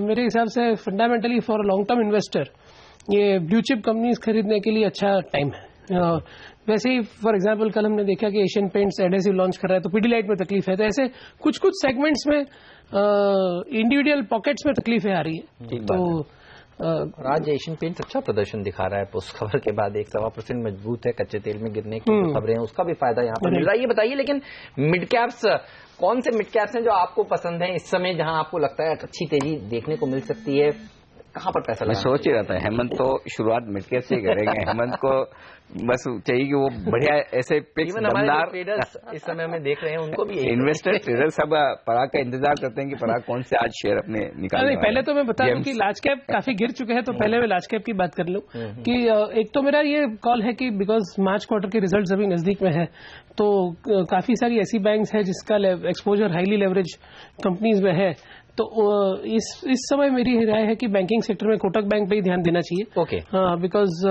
मेरे हिसाब से fundamentally for long term investor ये ब्लू चिप कंपनीज खरीदने के लिए अच्छा टाइम है। वैसे ही फॉर एग्जांपल कल हमने देखा कि एशियन पेंट्स एडहेसिव लॉन्च कर रहा है, तो पीडीलाइट में तकलीफ है। तो ऐसे कुछ कुछ सेगमेंट्स में इंडिविजुअल पॉकेट्स में तकलीफें आ रही है। तो आज एशियन पेंट्स अच्छा प्रदर्शन दिखा रहा है पोस्ट खबर के बाद, 1-1.25% मजबूत है। कच्चे तेल में गिरने की खबरें हैं, उसका भी फायदा यहाँ पर मिल रहा है। ये बताइए, लेकिन मिड कैप्स, कौन से मिड कैप्स हैं जो आपको पसंद है इस समय, जहां आपको लगता है अच्छी तेजी देखने को मिल सकती है? कहां पर पैसा मैं सोच ही रहा था हेमंत तो शुरुआत मिड कैप से ही करेंगे। हेमंत को बस चाहिए कि वो बढ़िया ऐसे पिक्स दमदार ट्रेडर्स इस समय हमें देख रहे हैं, उनको भी इन्वेस्टर ट्रेडर सब पराग का इंतजार करते हैं कि पराग कौन से आज शेयर अपने निकालने। पहले तो मैं बता दूं कि लार्ज कैप काफी गिर चुके हैं, तो पहले मैं लार्ज कैप की बात कर लूं कि एक तो मेरा ये कॉल है कि बिकॉज मार्च क्वार्टर के रिजल्ट्स अभी नजदीक में है, तो काफी सारी ऐसी बैंक्स है जिसका एक्सपोजर हाईली लेवरेज कंपनीज में है। तो इस समय मेरी राय है कि बैंकिंग सेक्टर में कोटक बैंक पे ही ध्यान देना चाहिए। ओके, बिकॉज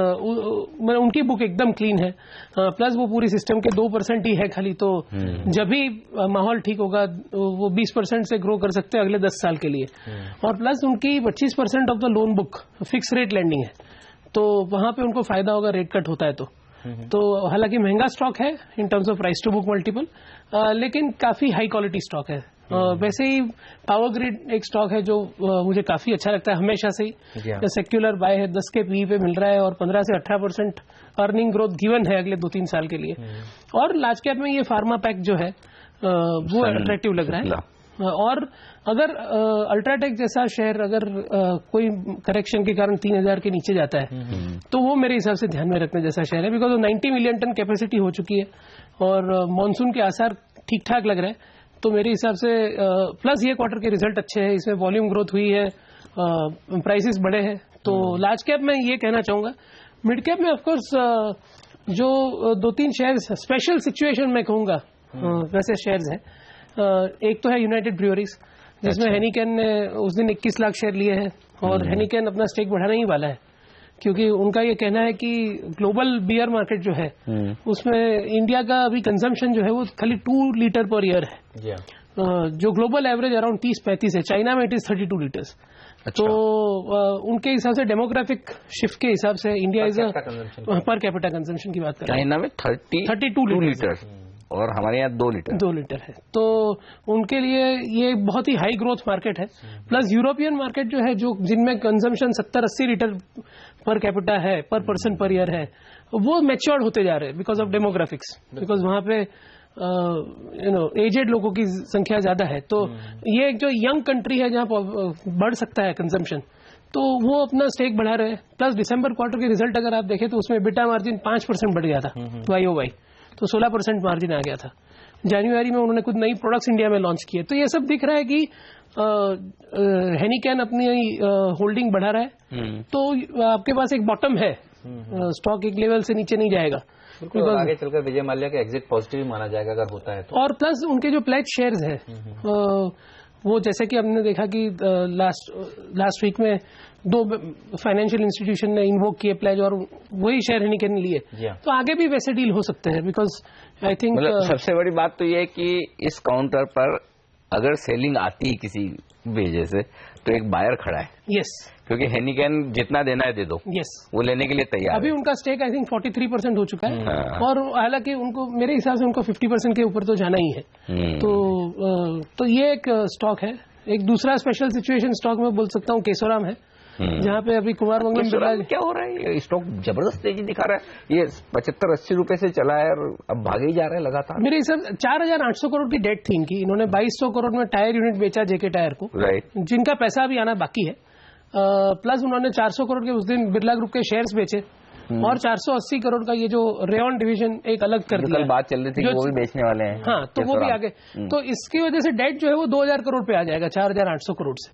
उनकी बुक एकदम क्लीन है, प्लस वो पूरी सिस्टम के 2% ही है खाली। तो जब भी माहौल ठीक होगा वो 20% से ग्रो कर सकते हैं अगले 10 साल के लिए। और प्लस उनकी 25% of the loan book fix rate lending है, तो वहां पे उनको फायदा होगा रेट कट होता है। तो हालांकि महंगा स्टॉक है in terms of price to book multiple, लेकिन काफी हाई क्वालिटी स्टॉक है। वैसे ही पावर ग्रिड एक स्टॉक है जो मुझे काफी अच्छा लगता है हमेशा से ही। सेक्युलर बाय है, 10 के पी पे मिल रहा है और 15 से 18% अर्निंग ग्रोथ गिवन है अगले 2-3 साल के लिए। और लार्ज कैप में ये फार्मा पैक जो है वो अट्रैक्टिव लग रहा है। और अगर अल्ट्राटेक जैसा शेयर अगर कोई करेक्शन के कारण 3000 के नीचे जाता है तो वो मेरे हिसाब से ध्यान में रखने जैसा शेयर है, बिकॉज वो 90 मिलियन टन कैपेसिटी हो चुकी है और मॉनसून के आसार ठीक ठाक लग रहे हैं। तो मेरे हिसाब से प्लस ये क्वार्टर के रिजल्ट अच्छे हैं, इसमें वॉल्यूम ग्रोथ हुई है, प्राइसेस बढ़े हैं। तो लार्ज कैप में ये कहना चाहूंगा। मिड कैप में ऑफकोर्स जो 2-3 शेयर्स स्पेशल सिचुएशन में कहूंगा वैसे शेयर्स हैं। एक तो है यूनाइटेड ब्रूअरीज, जिसमें हेनिकेन ने उस दिन 21 लाख शेयर लिए हैं और हेनिकेन अपना स्टेक बढ़ाने ही वाला है, क्योंकि उनका ये कहना है कि ग्लोबल बियर मार्केट जो है उसमें इंडिया का अभी कंजम्पशन जो है वो खाली 2 लीटर पर ईयर है, जो ग्लोबल एवरेज अराउंड 30-35 है। चाइना में इट इज 32 लीटर्स। तो उनके हिसाब से डेमोग्राफिक शिफ्ट के हिसाब से India is per capita consumption की बात कर रहे हैं। चाइना में 32 लीटर और हमारे यहाँ 2 लीटर है। तो उनके लिए ये बहुत ही हाई ग्रोथ मार्केट है। प्लस यूरोपियन मार्केट जो है, जो जिनमें कंजम्पशन 70-80 लीटर पर कैपिटा है, पर पर्सन पर ईयर है, वो मैच्योर्ड होते जा रहे हैं बिकॉज ऑफ डेमोग्राफिक्स, बिकॉज वहां पे एजेड लोगों की संख्या ज्यादा है। तो ये एक जो यंग कंट्री है जहां बढ़ सकता है कंजम्पशन, तो वो अपना स्टेक बढ़ा रहे हैं। प्लस दिसंबर क्वार्टर के रिजल्ट अगर आप देखें तो उसमें बिटा मार्जिन 5% बढ़ गया था YOY, तो 16% मार्जिन आ गया था। जनवरी में उन्होंने कुछ नई प्रोडक्ट्स इंडिया में लॉन्च किए। तो ये सब दिख रहा है कि हेनिकेन अपनी होल्डिंग बढ़ा रहा है। तो आपके पास एक बॉटम है, स्टॉक एक लेवल से नीचे नहीं जाएगा। आगे चलकर विजय माल्या का एग्जिट पॉजिटिव माना जाएगा अगर होता है तो। और प्लस उनके जो प्लेज शेयर्स है वो जैसे कि हमने देखा कि लास्ट वीक में 2 फाइनेंशियल इंस्टीट्यूशन ने इन्वोक किए प्लेज और वही शेयर हेनिकेन लिए। तो आगे भी वैसे डील हो सकते हैं, बिकॉज आई थिंक सबसे बड़ी बात तो ये है कि इस काउंटर पर अगर सेलिंग आती है किसी वजह से तो एक बायर खड़ा है। यस, क्योंकि हेनिकेन जितना देना है दे दो। यस, वो लेने के लिए तैयार अभी है। उनका स्टेक आई थिंक 43% हो चुका है। और हालांकि उनको मेरे हिसाब से उनको 50% के ऊपर तो जाना ही है। तो ये एक स्टॉक है। एक दूसरा स्पेशल सिचुएशन स्टॉक में बोल सकता हूँ केशोराम है, जहाँ पे अभी कुमार मंगलम बिरला क्या हो रहा है, ये स्टॉक जबरदस्त तेजी दिखा रहा है। ये 75-80 रुपए से चला है और अब भागे ही जा रहा है लगातार। मेरे हिसाब 4800 करोड़ की डेट थी इनकी। इन्होंने 2200 करोड़ में टायर यूनिट बेचा जेके टायर को, राइट, जिनका पैसा अभी आना बाकी है। प्लस उन्होंने 400 करोड़ के उस दिन बिरला ग्रुप के शेयर्स बेचे और 480 करोड़ का ये जो रेयन डिवीजन एक अलग कर दिया। कल बात चल रही थी वो भी बेचने वाले हैं। हाँ, तो वो भी आगे। तो इसकी वजह से डेट जो है वो 2000 करोड़ पे आ जाएगा 4800 करोड़ से,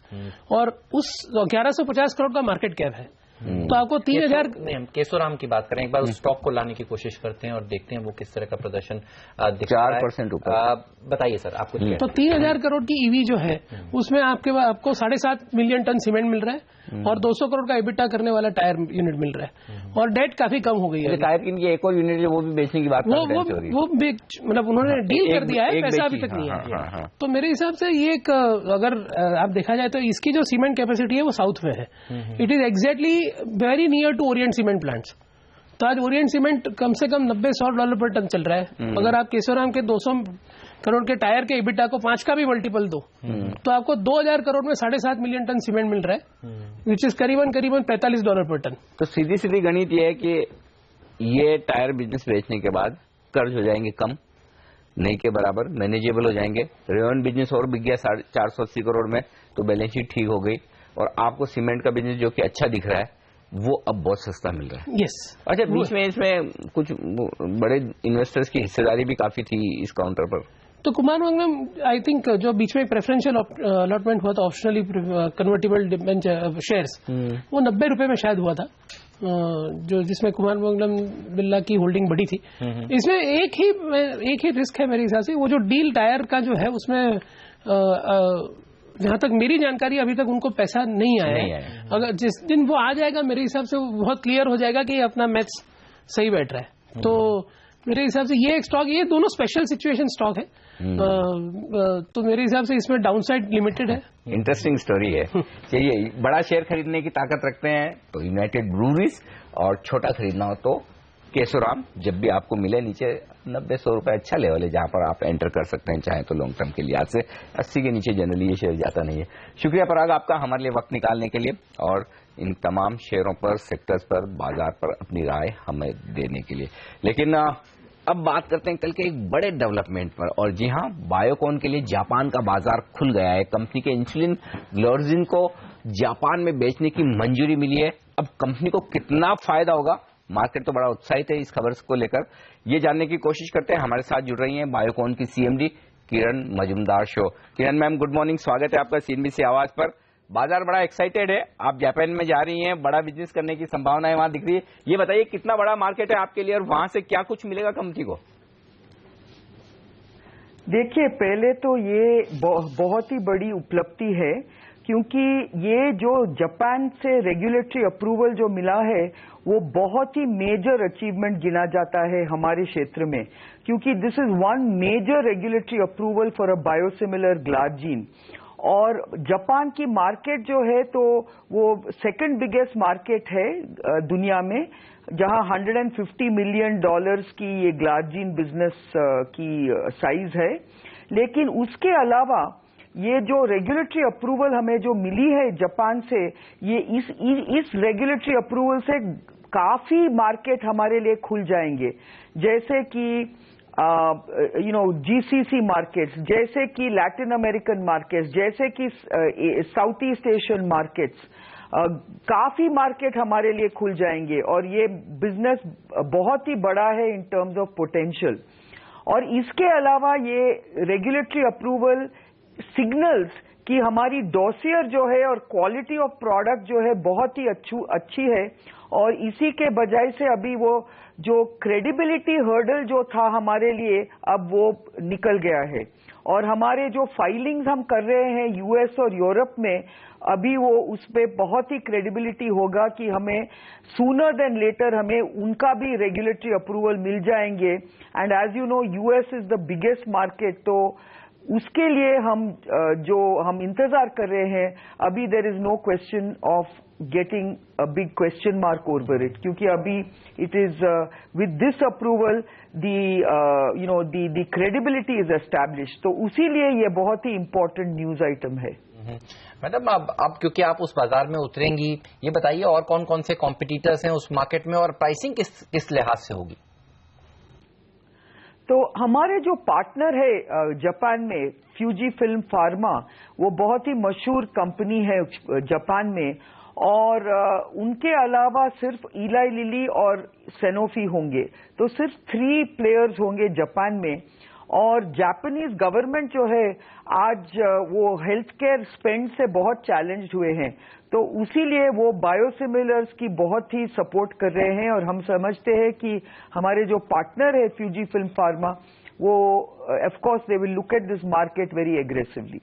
और उस 1150 करोड़ का मार्केट कैप है। तो आपको 3000 हम केशोराम की बात करें, एक बार उस स्टॉक को लाने की कोशिश करते हैं और देखते हैं वो किस तरह का प्रदर्शन 4% ऊपर। बताइए सर आपको। तो 3000 करोड़ की ईवी जो है उसमें आपको 7.5 मिलियन टन सीमेंट मिल रहा है, और 200 करोड़ का EBITDA करने वाला टायर यूनिट मिल रहा है, और डेट काफी कम हो गई है। टायर की एक और यूनिट जो वो भी बेचने की बात वो मतलब उन्होंने डील कर दिया है, पैसा अभी तक नहीं आया। तो मेरे हिसाब से ये एक, अगर आप देखा जाए तो इसकी जो सीमेंट कैपेसिटी है वो साउथ में है। It is exactly very near to Orient Cement plants. तो आज ओरिएंट सीमेंट कम से कम $90-100 पर टन चल रहा है। अगर आप केशोराम के 200 करोड़ के टायर के EBITDA को 5 का भी मल्टीपल दो तो आपको 2000 करोड़ में 7.5 मिलियन टन सीमेंट मिल रहा है, विच इज करीबन $45 पर टन। तो सीधी सीधी गणित ये है कि ये टायर बिजनेस बेचने के बाद कर्ज हो जाएंगे कम, नहीं के बराबर मैनेजेबल हो जाएंगे। रेवन बिजनेस और बिक गया 480 करोड़ में, तो बैलेंस शीट ठीक हो गई, और आपको सीमेंट का बिजनेस जो कि अच्छा दिख रहा है वो अब बहुत सस्ता मिल रहा है। यस। अच्छा, बीच में इसमें कुछ बड़े इन्वेस्टर्स की हिस्सेदारी भी काफी थी इस काउंटर पर। तो कुमार मंगलम, आई थिंक जो बीच में प्रेफरेंशियल अलॉटमेंट हुआ था, ऑप्शनली कन्वर्टेबल शेयर्स, वो 90 रुपए में शायद हुआ था, जो जिसमें कुमार मंगलम बिरला की होल्डिंग बढ़ी थी। इसमें एक ही रिस्क है मेरे हिसाब से, वो जो डील टायर का जो है उसमें जहां तक मेरी जानकारी अभी तक उनको पैसा नहीं आया है। अगर जिस दिन वो आ जाएगा मेरे हिसाब से वो बहुत क्लियर हो जाएगा कि अपना मैथ्स सही बैठ रहा है। तो मेरे हिसाब से ये एक स्टॉक, ये दोनों स्पेशल सिचुएशन स्टॉक है, तो मेरे हिसाब से इसमें डाउनसाइड लिमिटेड है। इंटरेस्टिंग स्टोरी है। चलिए, बड़ा शेयर खरीदने की ताकत रखते हैं तो यूनाइटेड ब्रूवरीज, और छोटा खरीदना हो तो केशोराम। जब भी आपको मिले नीचे 90-100 रुपए अच्छा लेवल है जहां पर आप एंटर कर सकते हैं चाहे तो लॉन्ग टर्म के लिए। आज से 80 के नीचे जनरली ये शेयर जाता नहीं है। शुक्रिया पराग आपका हमारे लिए वक्त निकालने के लिए, और इन तमाम शेयरों पर, सेक्टर्स पर, बाजार पर अपनी राय हमें देने के लिए। लेकिन अब बात करते हैं कल के एक बड़े डेवलपमेंट पर, और जी हां, बायोकॉन के लिए जापान का बाजार खुल गया है। कंपनी के इंसुलिन ग्लोर्जिन को जापान में बेचने की मंजूरी मिली है। अब कंपनी को कितना फायदा होगा, मार्केट तो बड़ा उत्साहित है इस खबर को लेकर, ये जानने की कोशिश करते हैं। हमारे साथ जुड़ रही हैं बायोकॉन की CMD किरण मजुमदार शो। किरण मैम, गुड मॉर्निंग, स्वागत है आपका CNBC आवाज पर। बाजार बड़ा एक्साइटेड है, आप जापान में जा रही हैं, बड़ा बिजनेस करने की संभावनाएं वहां दिख रही है। ये बताइए कितना बड़ा मार्केट है आपके लिए, और वहां से क्या कुछ मिलेगा कंपनी को? देखिए, पहले तो ये बहुत ही बड़ी उपलब्धि है, क्योंकि ये जो जापान से रेगुलेटरी अप्रूवल जो मिला है वो बहुत ही मेजर अचीवमेंट गिना जाता है हमारे क्षेत्र में, क्योंकि this is one major regulatory approval for a biosimilar glargine. और जापान की मार्केट जो है तो वो सेकंड बिगेस्ट मार्केट है दुनिया में, जहां $150 मिलियन की ये ग्लार्जिन बिजनेस की साइज है। लेकिन उसके अलावा ये जो रेगुलेटरी अप्रूवल हमें जो मिली है जापान से, ये इस रेगुलेटरी अप्रूवल से काफी मार्केट हमारे लिए खुल जाएंगे, जैसे कि GCC मार्केट्स, जैसे कि लैटिन अमेरिकन मार्केट्स, जैसे कि साउथ ईस्ट एशियन मार्केट्स, काफी मार्केट हमारे लिए खुल जाएंगे, और ये बिजनेस बहुत ही बड़ा है इन टर्म्स ऑफ पोटेंशियल। और इसके अलावा ये रेगुलेटरी अप्रूवल सिग्नल्स कि हमारी डोसियर जो है और क्वालिटी ऑफ प्रोडक्ट जो है बहुत ही अच्छी है, और इसी के बजाय से अभी वो जो क्रेडिबिलिटी हर्डल जो था हमारे लिए अब वो निकल गया है। और हमारे जो फाइलिंग्स हम कर रहे हैं US और यूरोप में, अभी वो उस पे बहुत ही क्रेडिबिलिटी होगा कि हमें सूनर देन लेटर हमें उनका भी रेगुलेटरी अप्रूवल मिल जाएंगे। And as you know, US is the biggest market, तो उसके लिए हम इंतजार कर रहे हैं। अभी there is no question of getting a big question mark over it, क्योंकि अभी it is with this approval the credibility is establish. तो उसी लिए ये बहुत ही इंपॉर्टेंट न्यूज आइटम है। मैडम, अब क्योंकि आप उस बाजार में उतरेंगी, ये बताइए और कौन कौन से कॉम्पिटिटर्स हैं उस मार्केट में, और प्राइसिंग किस लिहाज से होगी? तो हमारे जो पार्टनर है जापान में, फ्यूजी फिल्म फार्मा, वो बहुत ही मशहूर कंपनी है जापान में, और उनके अलावा सिर्फ इलाई लिली और सेनोफी होंगे, तो सिर्फ 3 प्लेयर्स होंगे जापान में। और जापानीज गवर्नमेंट जो है आज वो हेल्थ केयर स्पेंड से बहुत चैलेंज्ड हुए हैं, तो उसीलिए वो बायोसिमिलर्स की बहुत ही सपोर्ट कर रहे हैं। और हम समझते हैं कि हमारे जो पार्टनर है फ्यूजी फिल्म फार्मा, वो of course they will look at this market very aggressively.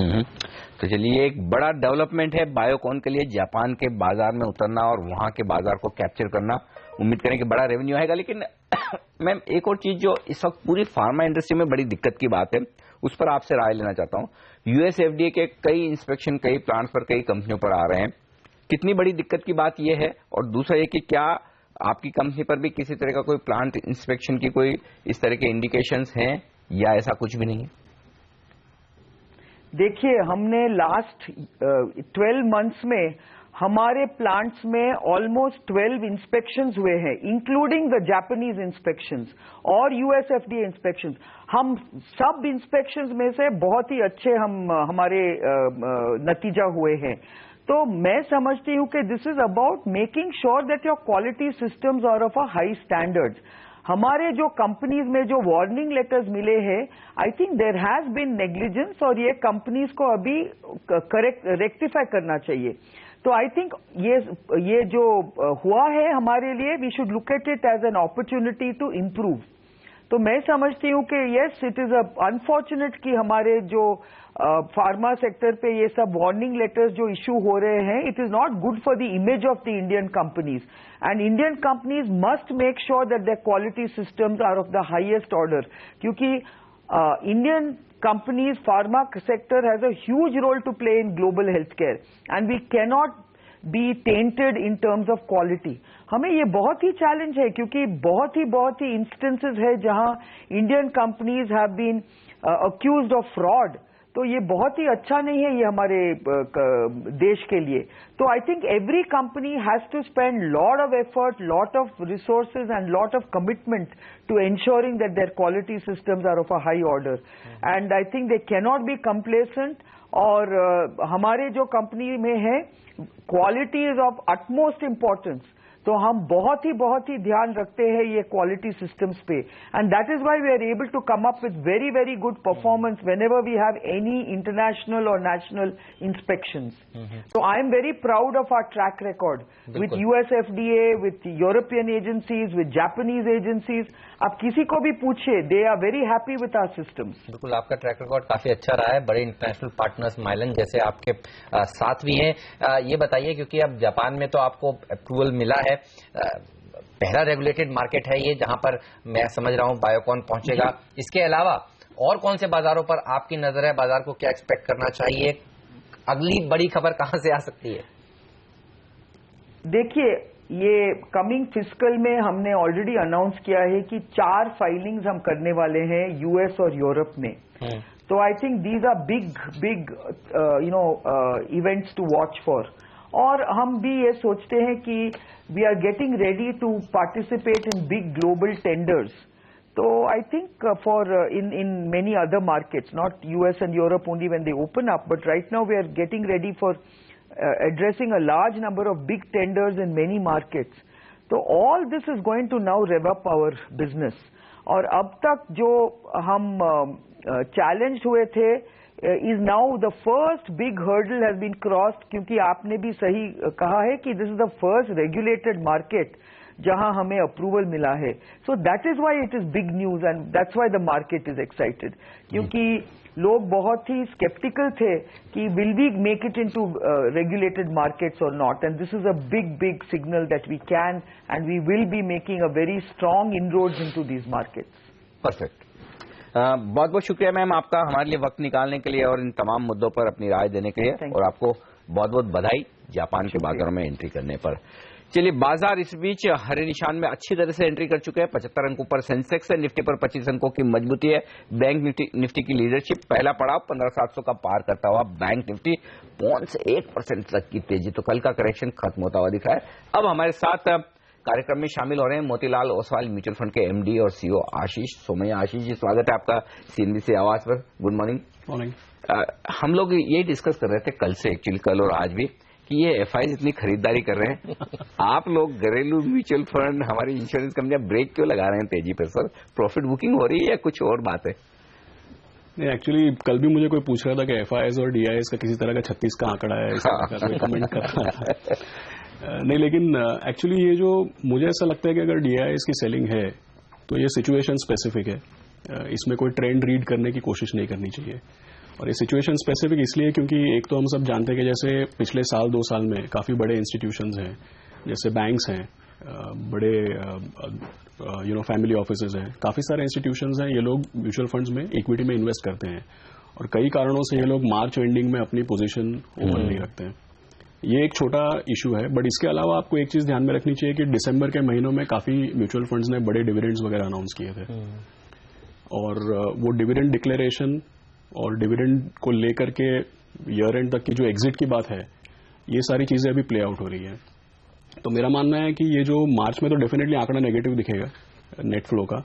तो चलिए, एक बड़ा डेवलपमेंट है बायोकॉन के लिए, जापान के बाजार में उतरना और वहां के बाजार को कैप्चर करना। उम्मीद करें कि बड़ा रेवेन्यू आएगा। लेकिन मैम, एक और चीज जो इस वक्त पूरी फार्मा इंडस्ट्री में बड़ी दिक्कत की बात है, उस पर आपसे राय लेना चाहता हूं। यूएस एफडीए के कई इंस्पेक्शन कई प्लांट्स पर, कई कंपनियों पर आ रहे हैं। कितनी बड़ी दिक्कत की बात यह है, और दूसरा ये कि क्या आपकी कंपनी पर भी किसी तरह का कोई प्लांट इंस्पेक्शन की कोई इस तरह के इंडिकेशंस हैं, या ऐसा कुछ भी नहीं है? देखिए, हमने लास्ट 12 मंथ्स में हमारे प्लांट्स में ऑलमोस्ट 12 इंस्पेक्शंस हुए हैं, इंक्लूडिंग द जापानीज इंस्पेक्शंस और यूएसएफडीए इंस्पेक्शंस। हम सब इंस्पेक्शंस में से बहुत ही अच्छे हमारे नतीजा हुए हैं। तो मैं समझती हूं कि this is about making sure that your quality systems are of a high standards. हमारे जो कंपनीज में जो वार्निंग लेटर्स मिले हैं, I think there has been negligence, और ये कंपनीज को अभी रेक्टिफाई करना चाहिए। तो आई थिंक ये जो हुआ है हमारे लिए, we should look at it as an opportunity to improve. तो मैं समझती हूं कि यस, इट इज अनफॉर्चुनेट कि हमारे जो फार्मा सेक्टर पे ये सब वार्निंग लेटर्स जो इशू हो रहे हैं, it is not good for the image of the Indian companies, and Indian companies must make sure that their quality systems are of the highest order, क्योंकि Indian companies, pharma sector has a huge role to play in global healthcare, and we cannot be tainted in terms of quality. हमें ये बहुत ही challenge है, क्योंकि बहुत ही instances है जहां Indian companies have been accused of fraud. तो ये बहुत ही अच्छा नहीं है ये हमारे देश के लिए। तो I think every company has to spend lot of effort, lot of resources and lot of commitment to ensuring that their quality systems are of a high order, and I think they cannot be complacent. और हमारे जो company में है, quality is of utmost importance, तो हम बहुत ही ध्यान रखते हैं ये क्वालिटी सिस्टम्स पे, and that is why we are able to come up with very good performance whenever we have any international और नेशनल इंस्पेक्शंस। तो I am very proud of our track record with USFDA, with European agencies, with Japanese agencies. आप किसी को भी पूछिए, they are very happy with our systems. बिल्कुल, आपका track record काफी अच्छा रहा है, बड़े इंटरनेशनल पार्टनर्स माइलन जैसे आपके साथ भी हैं। ये बताइए, क्योंकि अब जापान में तो आपको अप्रूवल मिला है, पहला रेगुलेटेड मार्केट है ये, जहां पर मैं समझ रहा हूं बायोकॉन पहुंचेगा। इसके अलावा और कौन से बाजारों पर आपकी नजर है, बाजार को क्या एक्सपेक्ट करना चाहिए, अगली बड़ी खबर कहां से आ सकती है? देखिए, ये कमिंग फिस्कल में हमने ऑलरेडी अनाउंस किया है कि 4 फाइलिंग्स हम करने वाले हैं यूएस और यूरोप में। तो I think these are big events to watch for. और हम भी ये सोचते हैं कि we are getting ready to participate in big global tenders. तो I think for in many other markets, not US and Europe only when they open up, but right now we are getting ready for addressing a large number of big tenders in many markets. So all this is going to now rev up our business. और अब तक जो हम challenged हुए थे, is now the first big hurdle has been crossed, क्योंकि आपने भी सही कहा है कि this is the first regulated market जहां हमें अप्रूवल मिला है. So that is why it is big news, and that's why the market is excited. क्योंकि लोग बहुत ही स्केप्टिकल थे कि will we make it into regulated markets और not, and this is a big signal that we can and we will be making a very strong inroads into these markets. Perfect. बहुत बहुत शुक्रिया ma'am आपका हमारे लिए वक्त निकालने के लिए और इन तमाम मुद्दों पर अपनी राय देने के लिए, और आपको बहुत बहुत बधाई जापान के बाजारों में एंट्री करने पर. चलिए, बाजार इस बीच हरे निशान में अच्छी तरह से एंट्री कर चुके हैं. 75 अंकों पर सेंसेक्स है, निफ्टी पर 25 अंकों की मजबूती है. बैंक निफ्टी की लीडरशिप, पहला पड़ाव 15,700 का पार करता हुआ बैंक निफ्टी 0.1% तक की तेजी. तो कल का करेक्शन खत्म होता हुआ दिख रहा है. अब हमारे साथ कार्यक्रम में शामिल हो रहे हैं मोतीलाल ओसवाल म्यूचुअल फंड के एमडी और सीईओ आशीष सोमैया. आशीष जी, स्वागत है आपका सीएनबीसी आवाज पर. Good morning. हम लोग यही डिस्कस कर रहे थे कल से, एक्चुअली कल और आज भी, कि ये एफआईज इतनी खरीदारी कर रहे हैं, आप लोग घरेलू म्यूचुअल फंड, हमारी इंश्योरेंस कंपनियां ब्रेक क्यों लगा रहे हैं तेजी पर? सर, प्रॉफिट बुकिंग हो रही है या कुछ और बात है? नहीं, एक्चुअली कल भी मुझे कोई पूछ रहा था कि एफआईएस और डीआईएस का किसी तरह का 36 का आंकड़ा है, इसका कमेंट कर रहा था. नहीं, लेकिन एक्चुअली ये जो मुझे ऐसा लगता है कि अगर डीआईएस की सेलिंग है तो ये सिचुएशन स्पेसिफिक है, इसमें कोई ट्रेंड रीड करने की कोशिश नहीं करनी चाहिए. और ये सिचुएशन स्पेसिफिक इसलिए क्योंकि एक तो हम सब जानते हैं कि जैसे पिछले साल 2 साल में काफ़ी बड़े इंस्टीट्यूशंस हैं, जैसे बैंक्स हैं, बड़े फैमिली ऑफिसेज हैं, काफ़ी सारे इंस्टीट्यूशंस हैं, ये लोग म्यूचुअल फंड्स में इक्विटी में इन्वेस्ट करते हैं और कई कारणों से ये लोग मार्च एंडिंग में अपनी पोजीशन ओपन नहीं रखते हैं। ये एक छोटा इशू है, बट इसके अलावा आपको एक चीज़ ध्यान में रखनी चाहिए कि दिसंबर के महीनों में काफ़ी म्यूचुअल फंड्स ने बड़े डिविडेंड्स वगैरह अनाउंस किए थे और वो डिविडेंड डिक्लेरेशन और डिविडेंड को लेकर के ईयर एंड तक की जो एग्जिट की बात है, ये सारी चीजें अभी प्ले आउट हो रही है। तो मेरा मानना है कि ये जो मार्च में तो डेफिनेटली आंकड़ा नेगेटिव दिखेगा नेट फ्लो का,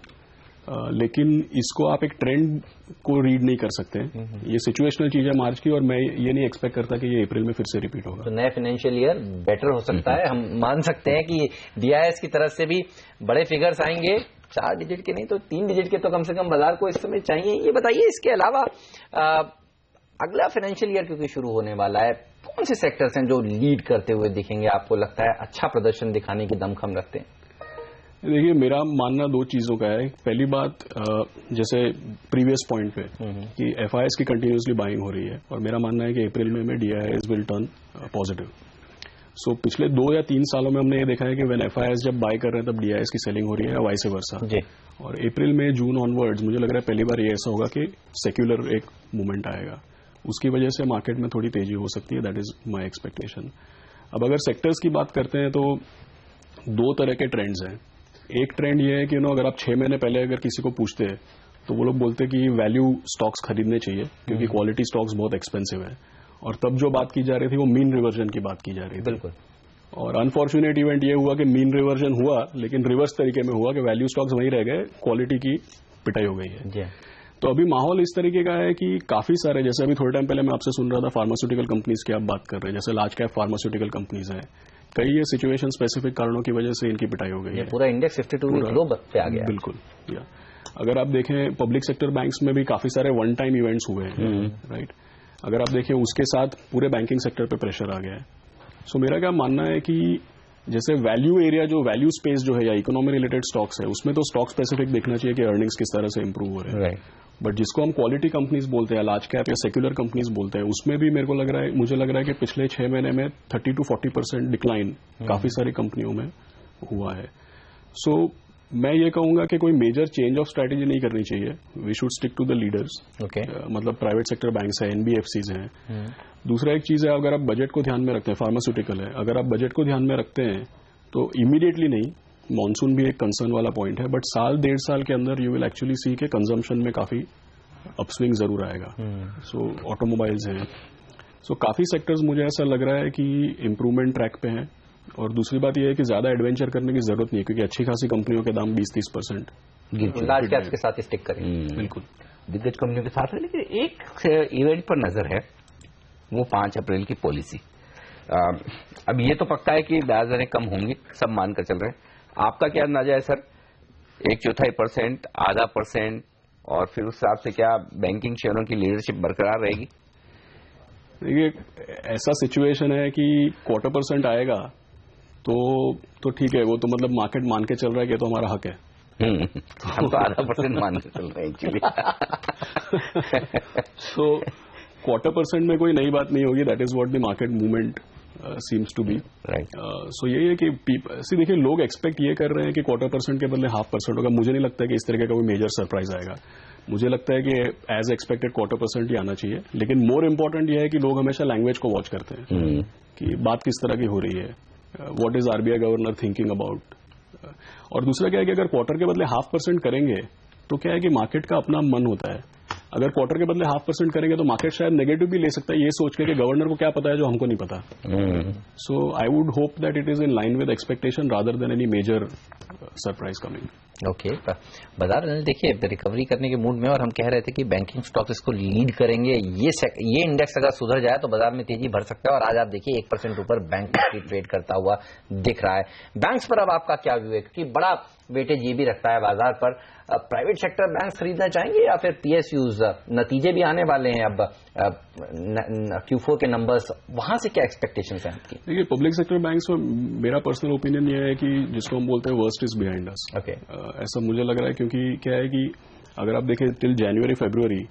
लेकिन इसको आप एक ट्रेंड को रीड नहीं कर सकते। ये सिचुएशनल चीज है मार्च की और मैं ये नहीं एक्सपेक्ट करता कि ये अप्रैल में फिर से रिपीट होगा। तो नए फाइनेंशियल ईयर बेटर हो सकता है, हम मान सकते हैं कि DIS की तरफ से भी बड़े फिगर्स आएंगे, 4 डिजिट के नहीं तो 3 डिजिट के तो कम से कम बाजार को इस समय चाहिए। ये बताइए इसके अलावा अगला फाइनेंशियल ईयर क्योंकि शुरू होने वाला है, कौन से सेक्टर्स हैं जो लीड करते हुए दिखेंगे, आपको लगता है अच्छा प्रदर्शन दिखाने की दमखम रखते हैं? देखिए, मेरा मानना 2 चीजों का है। पहली बात, जैसे प्रीवियस पॉइंट पे कि FIS की कंटिन्यूसली बाइंग हो रही है और मेरा मानना है कि अप्रैल में DIS विल टर्न पॉजिटिव। सो पिछले 2 या 3 सालों में हमने ये देखा है कि व्हेन FIS जब बाय कर रहे हैं तब DIS की सेलिंग हो रही है, वाइस वर्सा। और अप्रैल में जून ऑनवर्ड्स मुझे लग रहा है पहली बार ये ऐसा होगा कि सेक्युलर एक मूवमेंट आएगा, उसकी वजह से मार्केट में थोड़ी तेजी हो सकती है। That is my expectation. अब अगर सेक्टर्स की बात करते हैं तो 2 तरह के ट्रेंड्स हैं। एक ट्रेंड ये है कि अगर आप 6 महीने पहले अगर किसी को पूछते हैं तो वो लोग बोलते हैं कि वैल्यू स्टॉक्स खरीदने चाहिए क्योंकि क्वालिटी स्टॉक्स बहुत एक्सपेंसिव है, और तब जो बात की जा रही थी वो मीन रिवर्जन की बात की जा रही थी। बिल्कुल। और अनफॉर्चुनेट इवेंट ये हुआ कि मीन रिवर्जन हुआ, लेकिन रिवर्स तरीके में हुआ कि वैल्यू स्टॉक्स वहीं रह गए, क्वालिटी की पिटाई हो गई है। तो अभी माहौल इस तरीके का है कि काफी सारे, जैसे अभी थोड़े टाइम पहले मैं आपसे सुन रहा था फार्मास्यूटिकल कंपनीज की आप बात कर रहे हैं, जैसे लार्ज कैप फार्मास्यूटिकल कंपनीज हैं, कई ये सिचुएशन स्पेसिफिक कारणों की वजह से इनकी पिटाई हो गई है। पूरा इंडेक्स 52 वीक लो पे आ गया। बिल्कुल। अगर आप देखें पब्लिक सेक्टर बैंक्स में भी काफी सारे वन टाइम इवेंट्स हुए हैं, राइट। अगर आप देखें उसके साथ पूरे बैंकिंग सेक्टर पे प्रेशर आ गया है। सो मेरा क्या मानना है कि जैसे वैल्यू एरिया, जो वैल्यू स्पेस जो है या इकोनॉमी रिलेटेड स्टॉक्स है, उसमें तो स्टॉक स्पेसिफिक देखना चाहिए कि अर्निंग्स किस तरह से इंप्रूव हो रहे हैं, बट जिसको हम क्वालिटी कंपनीज बोलते हैं, लार्ज कैप या सेक्युलर कंपनीज बोलते हैं, उसमें भी मुझे लग रहा है कि पिछले 6 महीने में 30 to 40% डिक्लाइन काफी सारी कंपनियों में हुआ है। सो मैं ये कहूंगा कि कोई मेजर चेंज ऑफ स्ट्रैटेजी नहीं करनी चाहिए। We should stick to the leaders. मतलब प्राइवेट सेक्टर बैंक्स है, NBFCs हैं। दूसरा एक चीज है, अगर आप बजट को ध्यान में रखते हैं, फार्मास्यूटिकल है, अगर आप बजट को ध्यान में रखते हैं तो इमीडिएटली नहीं, मॉनसून भी एक कंसर्न वाला पॉइंट है, बट 1.5 साल के अंदर यू विल एक्चुअली सी के कंजम्पशन में काफी अपस्विंग जरूर आएगा। सो ऑटोमोबाइल्स हैं, सो काफी सेक्टर्स मुझे ऐसा लग रहा है कि इंप्रूवमेंट ट्रैक पे हैं। और दूसरी बात यह है कि ज्यादा एडवेंचर करने की जरूरत नहीं है क्योंकि अच्छी खासी कंपनियों के दाम 20-30% लार्ज कैप्स के साथ स्टिक करें। बिल्कुल, दिग्गज कंपनियों के साथ है। लेकिन एक इवेंट पर नजर है, वो 5 अप्रैल की पॉलिसी। अब ये तो पक्का है कि ब्याज दरें कम होंगी, सब मानकर चल रहे हैं। आपका क्या अंदाजा है सर? 1/4%, आधा % और फिर उस हिसाब से क्या बैंकिंग शेयरों की लीडरशिप बरकरार रहेगी? देखिए, ऐसा सिचुएशन है कि 1/4% आएगा तो ठीक है, वो तो मतलब मार्केट मान के चल रहा है कि तो हमारा हक है। हम तो आधा % मान के चल रहे हैं एक्चुअली। सो 1/4% में कोई नई बात नहीं होगी। That is what the market movement seems to be, right. So यही है कि देखिए, लोग एक्सपेक्ट ये कर रहे हैं कि 1/4% के बदले 0.5% होगा। मुझे नहीं लगता है कि इस तरह का कोई मेजर सरप्राइज आएगा। मुझे लगता है कि एज एक्सपेक्टेड 1/4% ही आना चाहिए। लेकिन मोर इम्पोर्टेंट यह है कि लोग हमेशा लैंग्वेज को वॉच करते हैं कि बात किस तरह की हो रही है, what is RBI governor thinking about. और दूसरा क्या है कि अगर क्वार्टर के बदले 0.5% करेंगे तो क्या है कि मार्केट का अपना मन होता है। अगर क्वार्टर के बदले 0.5% करेंगे तो मार्केट शायद नेगेटिव भी ले सकता है, ये सोच के कि गवर्नर को क्या पता है जो हमको नहीं पता। So I would hope that it is in line with expectation rather than any major surprise coming. Okay, बाजार देखिए रिकवरी करने के मूड में, और हम कह रहे थे कि बैंकिंग स्टॉक इसको लीड करेंगे। ये इंडेक्स अगर सुधर जाए तो बाजार में तेजी भर सकता है। और आज आप देखिए 1% ऊपर बैंक निफ्टी ट्रेड करता हुआ दिख रहा है। बैंक्स पर अब आपका क्या व्यू है, क्योंकि बड़ा वेटेज ये भी रखता है बाजार पर। प्राइवेट सेक्टर बैंक खरीदना चाहेंगे या फिर PSUs? नतीजे भी आने वाले हैं अब, Q4 के नंबर्स, वहां से क्या एक्सपेक्टेशंस हैं आपकी? देखिए, पब्लिक सेक्टर बैंक्स में मेरा पर्सनल ओपिनियन ये है कि जिसको हम बोलते हैं वर्स्ट इज बिहाइंड अस। ऐसा मुझे लग रहा है, क्योंकि क्या है कि अगर आप देखें टिल जनवरी फरवरी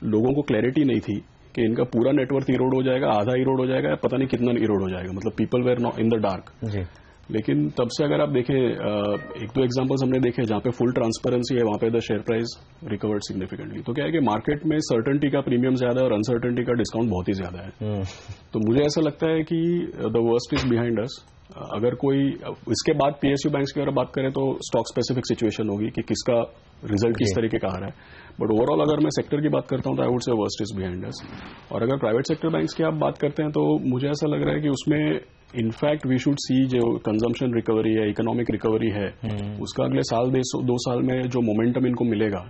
लोगों को क्लैरिटी नहीं थी कि इनका पूरा नेटवर्थ इरोड हो जाएगा, आधा इरोड हो जाएगा, या पता नहीं कितना इरोड हो जाएगा, मतलब people were not in the dark ji. लेकिन तब से अगर आप देखें, एक दो एग्जांपल्स हमने देखे जहां पे फुल ट्रांसपेरेंसी है, वहां पे the share price recovered significantly. तो क्या है कि मार्केट में सर्टेनिटी का प्रीमियम ज्यादा है और अनसर्टेनिटी का डिस्काउंट बहुत ही ज्यादा है। तो मुझे ऐसा लगता है कि the worst is behind us. अगर कोई इसके बाद पीएसयू बैंक्स की अगर बात करें तो स्टॉक स्पेसिफिक सिचुएशन होगी कि किसका रिजल्ट किस तरीके का आ रहा है, बट ओवरऑल अगर मैं सेक्टर की बात करता हूं तो I would say worst is behind us. और अगर प्राइवेट सेक्टर बैंक्स की आप बात करते हैं तो मुझे ऐसा लग रहा है कि उसमें इनफैक्ट वी शुड सी जो कंजम्पशन रिकवरी है, इकोनॉमिक रिकवरी है, उसका अगले साल 2 साल में जो मोमेंटम इनको मिलेगा,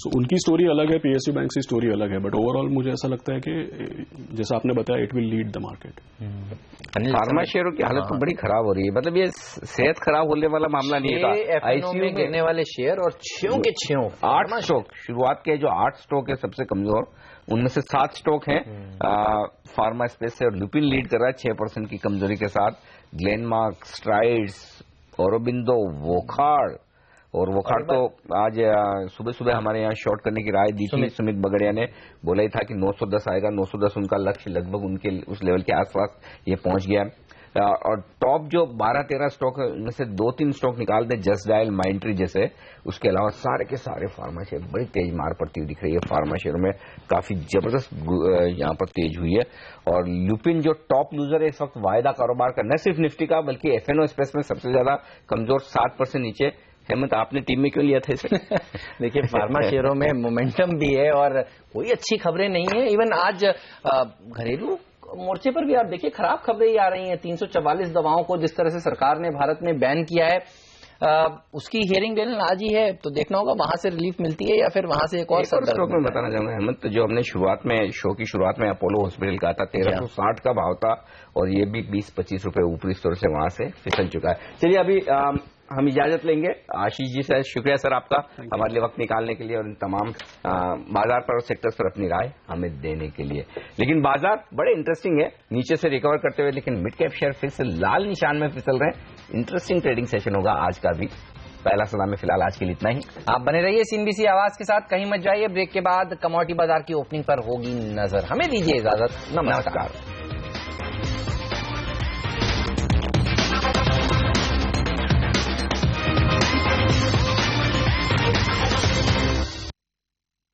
सो उनकी स्टोरी अलग है, पीएसयू बैंक की स्टोरी अलग है, बट ओवरऑल मुझे ऐसा लगता है कि जैसा आपने बताया it will lead the market. Pharma शेयरों की हालत तो बड़ी खराब हो रही है, मतलब ये सेहत खराब होने वाला मामला नहीं था। आईसीयू में गिरने वाले शेयर और 6 के 6 8 स्टॉक शुरुआत के जो 8 स्टॉक है सबसे कमजोर, उनमें से 7 स्टॉक हैं फार्मा स्पेस से, और लुपिन लीड कर रहा है 6% की कमजोरी के साथ। ग्लेनमार्क, स्ट्राइड्स, औरोबिंदो, वोखाड़, और वोखाड़ तो आज सुबह सुबह हमारे यहाँ शॉर्ट करने की राय दी थी सुमित बगड़िया ने, बोला ही था कि 910 आएगा, 910 उनका लक्ष्य, लगभग उनके उस लेवल के आसपास ये पहुंच गया। और टॉप जो 12-13 स्टॉक है उनमें से 2-3 स्टॉक निकाल दे, जस्ट डायल, माइंट्री जैसे, उसके अलावा सारे के सारे फार्मा शेयर बड़ी तेज मार पड़ती हुई दिख रही है। फार्मा शेयर में काफी जबरदस्त यहाँ पर तेज हुई है। और लुपिन जो टॉप लूजर है इस वक्त वायदा कारोबार का, न सिर्फ निफ्टी का बल्कि एफएनओ स्पेस में सबसे ज्यादा कमजोर, 7% नीचे। हेमंत, आपने टीम में क्यों लिया था इसे? देखिए, फार्मा शेयरों में मोमेंटम भी है और कोई अच्छी खबरें नहीं है। इवन आज घरेलू मोर्चे पर भी आप देखिए खराब खबरें ही आ रही हैं। 344 दवाओं को जिस तरह से सरकार ने भारत में बैन किया है, उसकी हियरिंग डेडलाइन आज ही है, तो देखना होगा वहां से रिलीफ मिलती है या फिर वहां से एक और स्टॉक में बताना चाहूंगा हेमंत, जो हमने शुरुआत में शो की शुरुआत में अपोलो हॉस्पिटल का था 1360 का भाव था, और ये भी 20-25 रुपए ऊपरी स्तर से वहां से फिसल चुका है। चलिए अभी हम इजाजत लेंगे। आशीष जी से शुक्रिया सर आपका हमारे लिए वक्त निकालने के लिए और इन तमाम बाजार पर और सेक्टर्स पर अपनी राय हमें देने के लिए। लेकिन बाजार बड़े इंटरेस्टिंग है, नीचे से रिकवर करते हुए, लेकिन मिड कैप शेयर फिर से लाल निशान में फिसल रहे हैं। इंटरेस्टिंग ट्रेडिंग सेशन होगा आज का भी। पहला सलाम में फिलहाल आज के लिए इतना ही। आप बने रहिए सीएनबीसी आवाज के साथ, कहीं मत जाइए। ब्रेक के बाद कमोडिटी बाजार की ओपनिंग पर होगी नजर। हमें दीजिए इजाजत, नमस्कार।